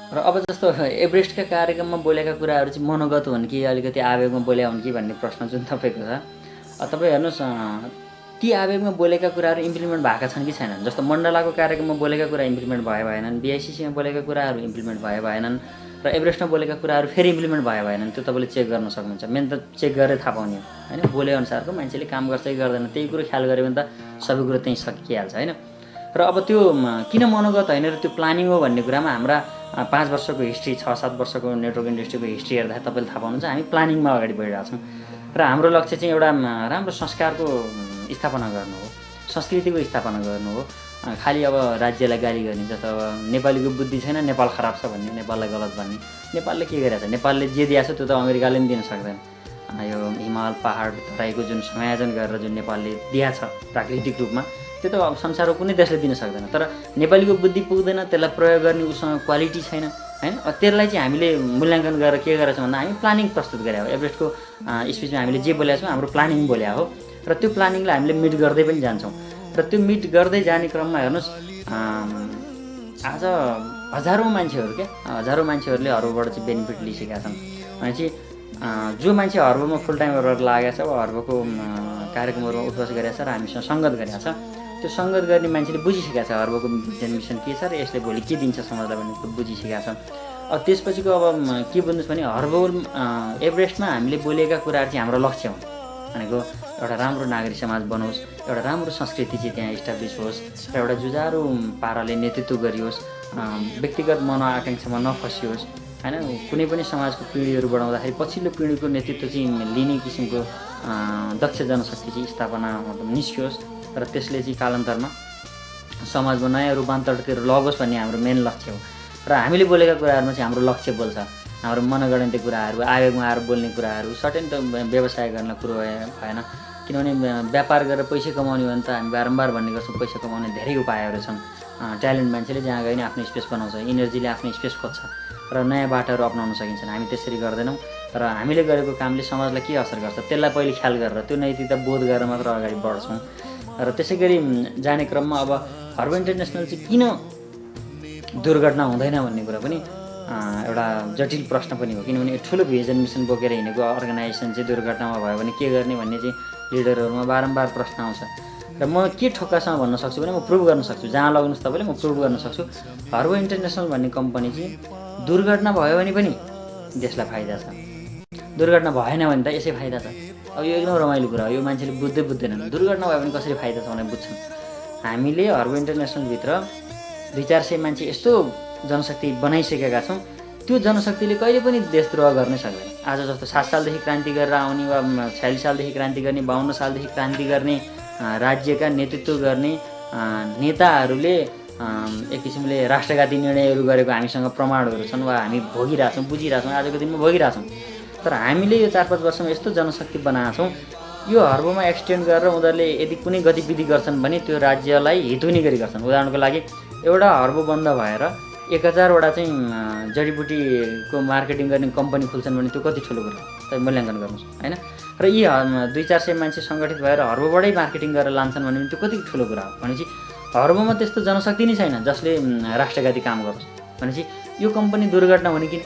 र अब जस्तो एभरेस्टका कार्यक्रममा बोलेका कुराहरू चाहिँ मनोगत हुन् कि अलिकति आवेगमा बोले हुन् कि भन्ने प्रश्न जुन तपाईँको छ। तपाईँ हेर्नुहोस् ती आवेगमा बोलेका कुराहरू इम्प्लिमेन्ट भएका छन् कि छैनन्। जस्तो मण्डलाको कार्यक्रममा बोलेका कुरा इम्प्लिमेन्ट भए भएनन्, BICCमा बोलेका कुराहरू इम्प्लिमेन्ट भए भएनन् र एभरेस्टमा बोलेका कुराहरू फेरि इम्प्लिमेन्ट भए भएनन्। त्यो तपाईँले चेक गर्न सक्नुहुन्छ। मेन त चेक गरेर थाहा पाउने हो होइन। बोले अनुसारको मान्छेले काम गर्छ कि गर्दैन त्यही कुरो ख्याल गऱ्यो भने त सबै कुरो त्यहीँ सकिहाल्छ होइन। र अब त्यो किन मनोगत होइन र त्यो प्लानिङ हो भन्ने कुरामा हाम्रा 5 वर्षको हिस्ट्री 6-7 वर्षको नेटवर्क इन्डस्ट्रीको हिस्ट्री हेर्दा तपाईँले थाहा पाउनुहुन्छ हामी प्लानिङमा अगाडि बढिरहेको छौँ र हाम्रो लक्ष्य चाहिँ एउटा राम्रो संस्कारको स्थापना गर्नु हो, संस्कृतिको स्थापना गर्नु हो। खालि अब राज्यलाई गाली गर्ने जस्तो अब नेपालीको बुद्धि छैन नेपाल खराब छ भन्ने, नेपाललाई गलत भन्ने। नेपालले के गरेछ, नेपालले जे दिएको छ त्यो त अमेरिकाले पनि दिन सक्दैन। यो हिमाल पहाड तराईको जुन संयोजन गरेर जुन नेपालले दिएको छ प्राकृतिक रूपमा त्यो त अब संसारको कुनै देशले दिन सक्दैन। तर नेपालीको बुद्धि पुग्दैन, त्यसलाई प्रयोग गर्ने उसँग क्वालिटी छैन होइन। त्यसलाई चाहिँ हामीले मूल्याङ्कन गरेर के गरेछौँ भन्दा हामी प्लानिङ प्रस्तुत गरे हो। एभरेस्टको स्पिचमा हामीले जे बोलेका छौँ हाम्रो प्लानिङ बोल्या हो र त्यो प्लानिङलाई हामीले मिट गर्दै पनि जान्छौँ र त्यो मिट गर्दै जाने क्रममा हेर्नुहोस् आज हजारौँ मान्छेहरूले हर्बोबाट चाहिँ बेनिफिट लिइसकेका छन्। भनेपछि जो मान्छे हर्बोमा फुल टाइम गरेर लागेको छ वा हर्बोको कार्यक्रमहरूमा उठबस गरेको छ र हामीसँग सङ्गत गरेको छ, त्यो सङ्गत गर्ने मान्छेले बुझिसकेको छ हर्बोको भिजन मिसन के छ र यसले भोलि के दिन्छ समाजलाई भन्ने कुरो बुझिसकेका छ। अब त्यसपछिको अब के बुझ्नुहोस् भने हर्बो एभरेस्टमा हामीले बोलेका कुराहरू चाहिँ हाम्रो लक्ष्य हुन् भनेको एउटा राम्रो नागरिक समाज बनोस्, एउटा राम्रो संस्कृति चाहिँ त्यहाँ इस्टाब्लिस होस् र एउटा जुझारु पाराले नेतृत्व गरियोस्, व्यक्तिगत मनोआकाङ्क्षामा नफसियोस् होइन। कुनै पनि समाजको पिँढीहरू बढाउँदाखेरि पछिल्लो पिँढीको नेतृत्व चाहिँ लिने किसिमको दक्ष जनशक्ति चाहिँ स्थापना निस्कियोस् र त्यसले चाहिँ कालान्तरमा समाजमा नयाँ रूपान्तरतिर लगोस् भन्ने हाम्रो मेन लक्ष्य हो। र हामीले बोलेका कुराहरूमा चाहिँ हाम्रो लक्ष्य बोल्छ, हाम्रो मनगणन्य कुराहरू, आवेगमा आएर बोल्ने कुराहरू सर्टेन त व्यवसाय गर्न कुरो भएन। किनभने व्यापार गरेर पैसा कमाउने हो भने त हामी बारम्बार भन्ने गर्छौँ पैसा कमाउने धेरै उपायहरू छन्। ट्यालेन्ट मान्छेले जहाँ गए नि आफ्नो स्पेस बनाउँछ, इनर्जीले आफ्नो स्पेस खोज्छ र नयाँ बाटोहरू अप्नाउन सकिन्छन्। हामी त्यसरी गर्दैनौँ र हामीले गरेको कामले समाजलाई के असर गर्छ त्यसलाई पहिले ख्याल गरेर त्यो नैतिकता बोध गरेर मात्र अगाडि बढ्छौँ। र त्यसै गरी जाने क्रममा अब हर्बो इन्टरनेसनल चाहिँ किन दुर्घटना हुँदैन भन्ने कुरा पनि एउटा जटिल प्रश्न पनि हो। किनभने ठुलो भिजन मिसन बोकेर हिँडेको अर्गनाइजेसन चाहिँ दुर्घटनामा भयो भने के गर्ने भन्ने चाहिँ लिडरहरूमा बारम्बार प्रश्न आउँछ। र म के ठोक्कासँग भन्न सक्छु भने म प्रुभ गर्न सक्छु, जहाँ लग्नुहोस् तपाईँले म प्रुभ गर्न सक्छु। हर्बो इन्टरनेसनल भन्ने कम्पनी चाहिँ दुर्घटना भयो भने पनि देशलाई फाइदा छ, दुर्घटना भएन भने त यसै फाइदा छ। अब यो एकदम रमाइलो कुरा हो, यो मान्छेले बुझ्दैनन्। दुर्घटना भयो भने कसरी फाइदा छ भनेर बुझ्छन्। हामीले हर्बो इन्टरनेसनलभित्र 200-400 मान्छे यस्तो जनशक्ति बनाइसकेका छौँ, त्यो जनशक्तिले कहिले पनि देशद्रोह गर्नै सक्दैन। आज जस्तो 7 सालदेखि क्रान्ति गरेर आउने वा 46 सालदेखि क्रान्ति गर्ने, 52 सालदेखि क्रान्ति गर्ने राज्यका नेतृत्व गर्ने नेताहरूले एक किसिमले राष्ट्रघाती निर्णयहरू गरेको हामीसँग प्रमाणहरू छन् वा हामी भोगिरहेछौँ, बुझिरहेछौँ, आजको दिनमा भोगिरहेछौँ। तर हामीले यो 4-5 वर्षमा यस्तो जनशक्ति बनाएको छौँ, यो हर्बोमा एक्सटेन्ड गरेर उनीहरूले यदि कुनै गतिविधि गर्छन् भने त्यो राज्यलाई हित हुने गरी गर्छन्। उदाहरणको लागि एउटा हर्बो बन्द भएर 1000वटा चाहिँ जडीबुटीको मार्केटिङ गर्ने कम्पनी खुल्छन् भने त्यो कति ठुलो कुरा तपाईँ मूल्याङ्कन गर्नुहोस् होइन। र यी 200-400 मान्छे सङ्गठित भएर हर्बोबाटै मार्केटिङ गरेर लान्छन् भने त्यो कति ठुलो कुरा हो। भनेपछि हर्बोमा त्यस्तो जनशक्ति नै छैन जसले राष्ट्रघाती काम गरोस्। भनेपछि यो कम्पनी दुर्घटना हुने कि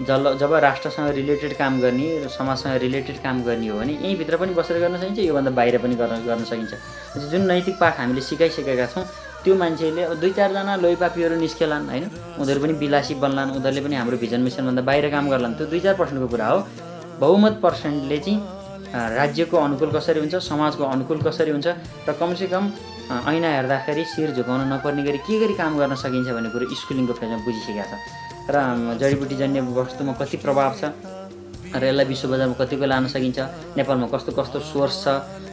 जब राष्ट्रसँग रिलेटेड काम गर्ने र समाजसँग रिलेटेड काम गर्ने हो भने यहीँभित्र पनि बसेर गर्न सकिन्छ, योभन्दा बाहिर पनि गर्न सकिन्छ। जुन नैतिक पाठ हामीले सिकाइसकेका छौँ त्यो मान्छेले अब 2-4 जना लोहीपापीहरू निस्केलान् होइन, उनीहरू पनि विलासी बन्लान्, उनीहरूले पनि हाम्रो भिजन मिसनभन्दा बाहिर काम गर्लान्। त्यो 2-4% कुरा हो। बहुमत पर्सेन्टले चाहिँ राज्यको अनुकूल कसरी हुन्छ, समाजको अनुकूल कसरी हुन्छ र कमसेकम ऐना हेर्दाखेरि शिर झुकाउन नपर्ने गरी के गरी काम गर्न सकिन्छ भन्ने कुरो स्कुलिङको फेजमा बुझिसकेका छ। र जडीबुटीजन्य वस्तुमा कति प्रभाव छ र यसलाई विश्व बजारमा कतिको लान सकिन्छ, नेपालमा कस्तो कस्तो सोर्स छ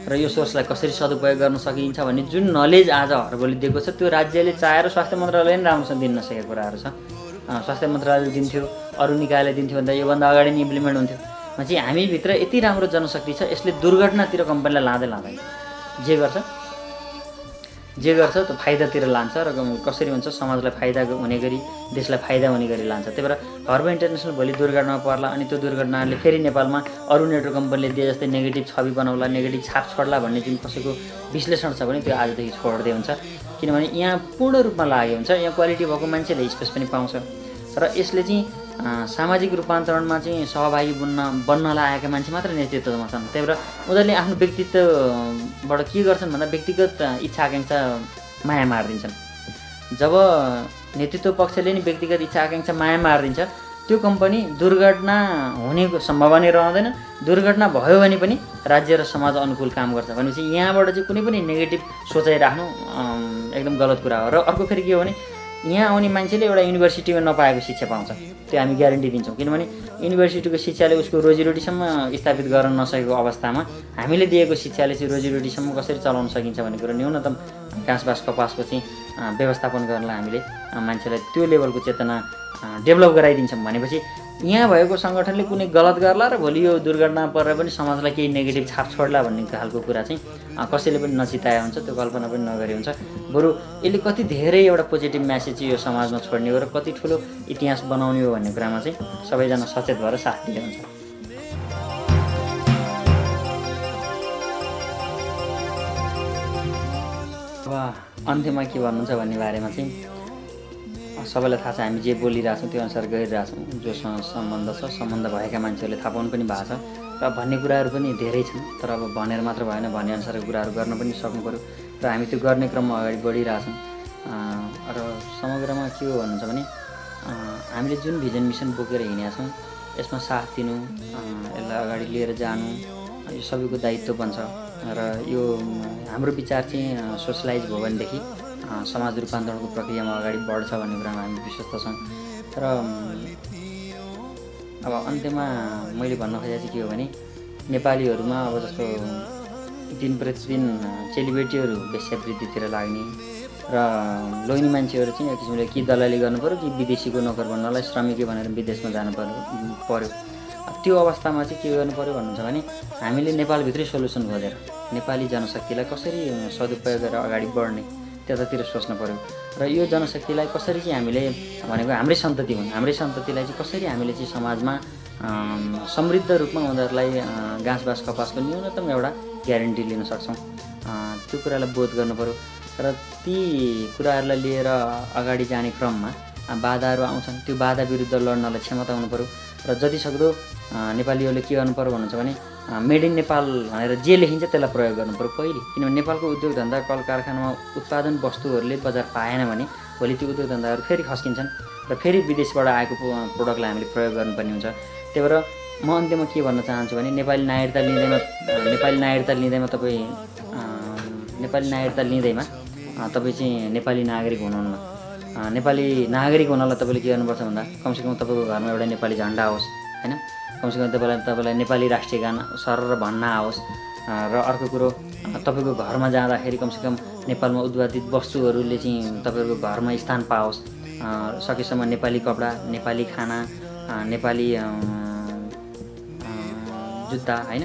र यो सोर्सलाई कसरी सदुपयोग गर्न सकिन्छ भन्ने जुन नलेज आज हर्बोले दिएको छ त्यो राज्यले चाहेर स्वास्थ्य मन्त्रालयले पनि राम्रोसँग दिन नसकेको कुराहरू छ। स्वास्थ्य मन्त्रालयले दिन्थ्यो, अरू निकायले दिन्थ्यो भन्दा योभन्दा अगाडि नै इम्प्लिमेन्ट हुन्थ्यो। चाहिँ हामीभित्र यति राम्रो जनशक्ति छ, यसले दुर्घटनातिर कम्पनीलाई लाँदैन। जे गर्छ त्यो फाइदातिर लान्छ र कसरी हुन्छ समाजलाई फाइदा हुने गरी, देशलाई फाइदा हुने गरी लान्छ। त्यही भएर हर्बो इन्टरनेसनल भोलि दुर्घटनामा पर्ला अनि त्यो दुर्घटनाले फेरि नेपालमा अरू नेटवर्क कम्पनीले दिए जस्तै नेगेटिभ छवि बनाउला, नेगेटिभ छाप छोड्ला भन्ने जुन कसैको विश्लेषण छ भने त्यो आजदेखि छोड्दै हुन्छ। किनभने यहाँ पूर्ण रूपमा लागेको हुन्छ, यहाँ क्वालिटी भएको मान्छेले स्पेस पनि पाउँछ र यसले चाहिँ सामाजिक रूपान्तरणमा चाहिँ सहभागी बन्नलाई आएका मान्छे मात्र नेतृत्वमा छन्। त्यही भएर उनीहरूले आफ्नो व्यक्तित्वबाट के गर्छन् भन्दा व्यक्तिगत इच्छा आकाङ्क्षा माया मारिदिन्छन्। जब नेतृत्व पक्षले नि व्यक्तिगत इच्छा आकाङ्क्षा माया मारिदिन्छ त्यो कम्पनी दुर्घटना हुने सम्भावना रहँदैन। दुर्घटना भयो भने पनि राज्य र समाज अनुकूल काम गर्छ भनेपछि यहाँबाट चाहिँ कुनै पनि नेगेटिभ सोचाइ राख्नु एकदम गलत कुरा हो। र अर्को फेरि के हो भने यहाँ आउने मान्छेले एउटा युनिभर्सिटीमा नपाएको शिक्षा पाउँछ, त्यो हामी ग्यारेन्टी दिन्छौँ। किनभने युनिभर्सिटीको शिक्षाले उसको रोजीरोटीसम्म स्थापित गर्न नसकेको अवस्थामा हामीले दिएको शिक्षाले चाहिँ रोजीरोटीसम्म कसरी चलाउन सकिन्छ भन्ने कुरो न्यूनतम घाँसबास कपासको चाहिँ व्यवस्थापन गर्नलाई हामीले मान्छेलाई त्यो लेभलको चेतना डेभलप गराइदिन्छौँ भनेपछि यहाँ भएको सङ्गठनले कुनै गलत गर्ला र भोलि यो दुर्घटना परेर पनि समाजलाई केही नेगेटिभ छाप छोड्ला भन्ने खालको कुरा चाहिँ कसैले पनि नचिताए हुन्छ, त्यो कल्पना पनि नगरे हुन्छ। बरु यसले कति धेरै एउटा पोजिटिभ म्यासेज यो समाजमा छोड्ने हो र कति ठुलो इतिहास बनाउने हो भन्ने कुरामा चाहिँ सबैजना सचेत भएर साथ दिए हुन्छ। अब अन्त्यमा के भन्नुहुन्छ भन्ने बारेमा चाहिँ सबैलाई थाहा छ, हामी जे बोलिरहेछौँ त्यो अनुसार गरिरहेछौँ। जोसँग सम्बन्ध छ, सम्बन्ध भएका मान्छेहरूले थाहा पाउनु पनि भएको छ र भन्ने कुराहरू पनि धेरै छन्। तर अब भनेर मात्र भएन, भने अनुसारको कुराहरू गर्न पनि सक्नु पऱ्यो र हामी त्यो गर्ने क्रममा अगाडि बढिरहेछौँ। र समग्रमा के हो भन्नुहुन्छ भने हामीले जुन भिजन मिसन बोकेर हिँडेका छौँ यसमा साथ दिनु, यसलाई अगाडि लिएर जानु यो सबैको दायित्व बन्छ। र यो हाम्रो विचार चाहिँ सोसलाइज भयो भनेदेखि समाज रूपान्तरणको प्रक्रियामा अगाडि बढ्छ भन्ने कुरामा हामी विश्वस्त छौँ। र अब अन्त्यमा मैले भन्न खोजेको चाहिँ के हो भने नेपालीहरूमा अब जस्तो दिन प्रतिदिन चेलीबेटीहरू वेश्यावृत्तितिर लाग्ने र लोग्ने मान्छेहरू चाहिँ एक किसिमले कि दलाली गर्नु पऱ्यो कि विदेशीको नोकर बन्नलाई श्रमिकै भनेर विदेशमा जानु पऱ्यो। त्यो अवस्थामा चाहिँ के गर्नु पऱ्यो भन्नुहुन्छ भने हामीले नेपालभित्रै सोल्युसन खोजेर नेपाली जनशक्तिलाई कसरी सदुपयोग गरेर अगाडि बढ्ने त्यतातिर सोच्नु पऱ्यो। र यो जनशक्तिलाई कसरी चाहिँ हामीले भनेको हाम्रै सन्तति हुन्, हाम्रै सन्ततिलाई चाहिँ कसरी हामीले चाहिँ समाजमा समृद्ध रूपमा उनीहरूलाई घाँसबास कपासको न्यूनतम एउटा ग्यारेन्टी लिन सक्छौँ त्यो कुरालाई बोध गर्नु पऱ्यो। र ती कुराहरूलाई लिएर अगाडि जाने क्रममा बाधाहरू आउँछन्, त्यो बाधा विरुद्ध लड्नलाई क्षमता हुनु पऱ्यो। र जतिसक्दो नेपालीहरूले के गर्नु पऱ्यो भन्नुहुन्छ भने मेड इन नेपाल भनेर जे लेखिन्छ त्यसलाई प्रयोग गर्नु पऱ्यो पहिले। किनभने नेपालको उद्योग धन्दा कल कारखानामा उत्पादन वस्तुहरूले बजार पाएन भने भोलि त्यो उद्योग धन्दाहरू फेरि खस्किन्छन् र फेरि विदेशबाट आएको प्रोडक्टलाई हामीले प्रयोग गर्नुपर्ने हुन्छ। त्यही भएर म अन्त्यमा के भन्न चाहन्छु भने नेपाली नागरिकता तपाईँ चाहिँ नेपाली नागरिक हुनुहुन्न। नेपाली नागरिक हुनलाई तपाईँले के गर्नुपर्छ भन्दा कमसेकम तपाईँको घरमा एउटा नेपाली झन्डा आओस्, होइन, कमसेकम तपाईँलाई नेपाली राष्ट्रिय गान सरर भन्न आओस्। र अर्को कुरो तपाईँको घरमा जाँदाखेरि कमसेकम नेपालमा उत्पादित वस्तुहरूले चाहिँ तपाईँहरूको घरमा स्थान पाओस्। सकेसम्म नेपाली कपडा, नेपाली खाना, नेपाली जुत्ता, होइन,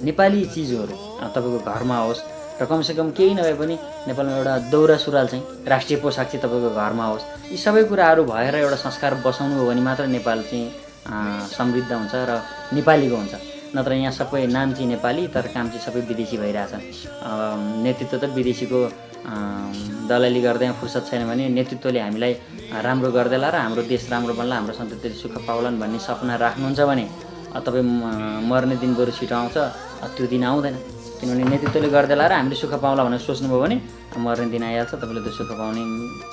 नेपाली चिजहरू तपाईँको घरमा आओस्। र कमसेकम केही नभए पनि नेपालमा एउटा दौरा सुरुवाल चाहिँ राष्ट्रिय पोसाक चाहिँ तपाईँको घरमा आओस्। यी सबै कुराहरू भएर एउटा संस्कार बसाउनु हो भने मात्र नेपाल चाहिँ समृद्ध हुन्छ र नेपालीको हुन्छ। नत्र यहाँ सबै नाम चाहिँ नेपाली तर काम चाहिँ सबै विदेशी भइरहेछ। नेतृत्व त विदेशीको दलाली गर्दै फुर्सद छैन भने नेतृत्वले हामीलाई राम्रो गर्दैला र हाम्रो देश राम्रो बन्ला, हाम्रो सन्ततिले सुख पाउलान् भन्ने सपना राख्नुहुन्छ भने तपाईँ मर्ने दिन बरु छिटो आउँछ, त्यो दिन आउँदैन। किनभने नेतृत्वले गर्दैला र हामीले सुख पाउला भनेर सोच्नुभयो भने मर्ने दिन आइहाल्छ, तपाईँले त्यो सुख पाउने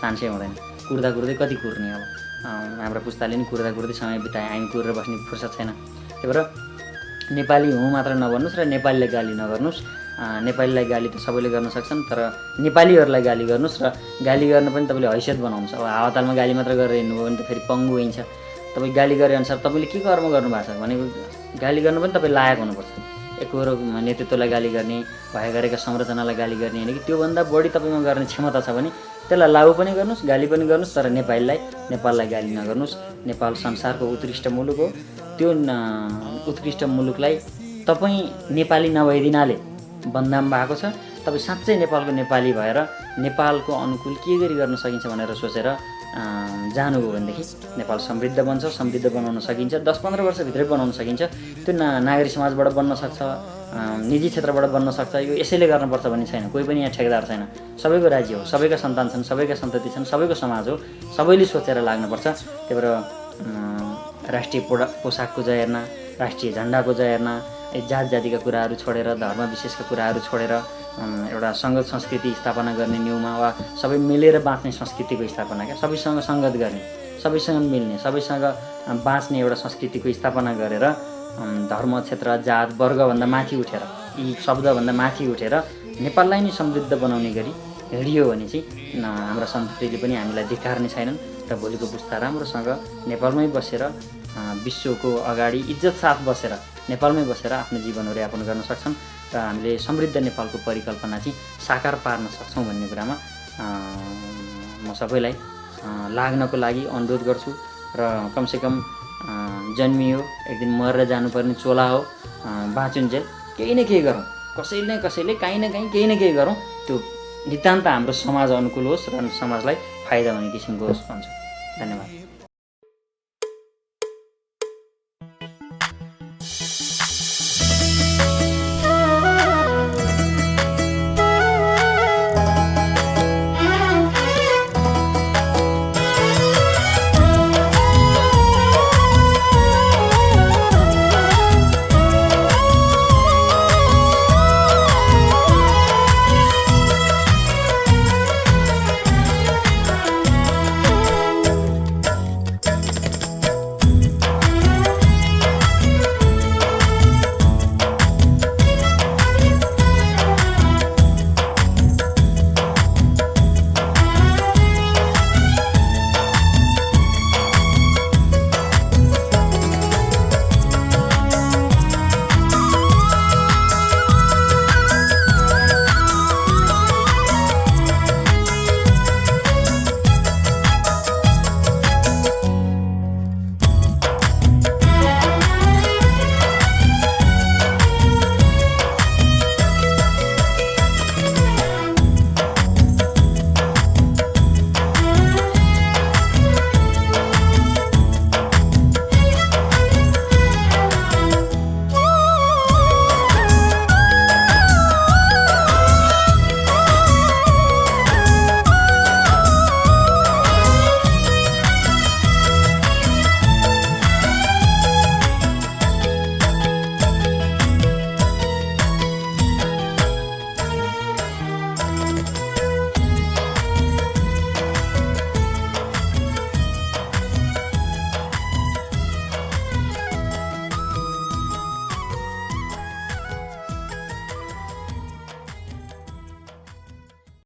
चान्सै हुँदैन। कुर्दा कुर्दै कति कुर्ने, अब हाम्रो पुस्ताले नि कुर्दा कुर्दै समय बिताए, हामी कुरेर बस्ने फुर्सद छैन। त्यही भएर नेपाली हुँ मात्र नभन्नुहोस् र नेपालीलाई गाली नगर्नुहोस्। नेपालीलाई गाली त सबैले गर्न सक्छन् तर नेपालीहरूलाई गाली गर्नुहोस् र गाली गर्न पनि तपाईँले हैसियत बनाउनुहोस्। अब हावातालमा गाली मात्र गरेर हिँड्नुभयो भने त फेरि पङ्गु हुन्छ। तपाईँ गाली गरे अनुसार तपाईँले के कर्म गर्नुभएको छ भनेको गाली गर्नु पनि तपाईँ लायक हुनुपर्छ। एकहोरो नेतृत्वलाई गाली गर्ने, भए गरेका संरचनालाई गाली गर्ने होइन कि त्योभन्दा बढी तपाईँमा गर्ने क्षमता छ भने त्यसलाई लागु पनि गर्नुहोस्, गाली पनि गर्नुहोस्, तर नेपाललाई गाली नगर्नुहोस्। नेपाल संसारको उत्कृष्ट मुलुक हो। त्यो उत्कृष्ट मुलुकलाई तपाईँ नेपाली नभइदिनाले बदनाम भएको छ। तपाईँ साँच्चै नेपालको नेपाली भएर नेपालको अनुकूल के गरी गर्न सकिन्छ भनेर सोचेर जानुभयो भनेदेखि नेपाल समृद्ध बन्छ, समृद्ध बनाउन सकिन्छ। 10-15 वर्षभित्रै बनाउन सकिन्छ। त्यो नागरिक समाजबाट बन्न सक्छ, निजी क्षेत्रबाट बन्न सक्छ। यो यसैले गर्नुपर्छ भन्ने छैन। कोही पनि यहाँ ठेकेदार छैन। सबैको राज्य हो, सबैका सन्तान छन्, सबैका सन्तति छन्, सबैको समाज हो। सबैले सोचेर लाग्नुपर्छ। त्यही भएर राष्ट्रिय पोसाकको जय हेर्न, राष्ट्रिय झन्डाको जय हेर्न, जात जातिका कुराहरू छोडेर, धर्म विशेषका कुराहरू छोडेर एउटा सङ्गत संस्कृति स्थापना गर्ने न्युमा वा सबै मिलेर बाँच्ने संस्कृतिको स्थापना क्या, सबैसँग सङ्गत गर्ने, सबैसँग मिल्ने, सबैसँग बाँच्ने एउटा संस्कृतिको स्थापना गरेर धर्म, क्षेत्र, जात, वर्गभन्दा माथि उठेर, यी शब्दभन्दा माथि उठेर नेपाललाई नै समृद्ध बनाउने गरी हिँडियो भने चाहिँ हाम्रा सन्ततिले पनि हामीलाई धिक्कार्ने छैनन् र भोलिको पुस्ता राम्रोसँग नेपालमै बसेर विश्वको अगाडि इज्जत साथ बसेर नेपालमै बसेर आफ्नो जीवनहरू यापन गर्न सक्छन् र हामीले समृद्ध नेपालको परिकल्पना चाहिँ साकार पार्न सक्छौँ भन्ने कुरामा म सबैलाई लाग्नको लागि अनुरोध गर्छु र कमसेकम जन्मियो एक दिन मरेर जानुपर्ने चोला हो, बाँचुन्जेल केही न केही गरौँ, कसैले काहीँ न काहीँ केही न केही गरौँ, त्यो नितान्त हाम्रो समाज अनुकूल होस् र समाजलाई फाइदा हुने किसिमको होस् भन्छु। धन्यवाद।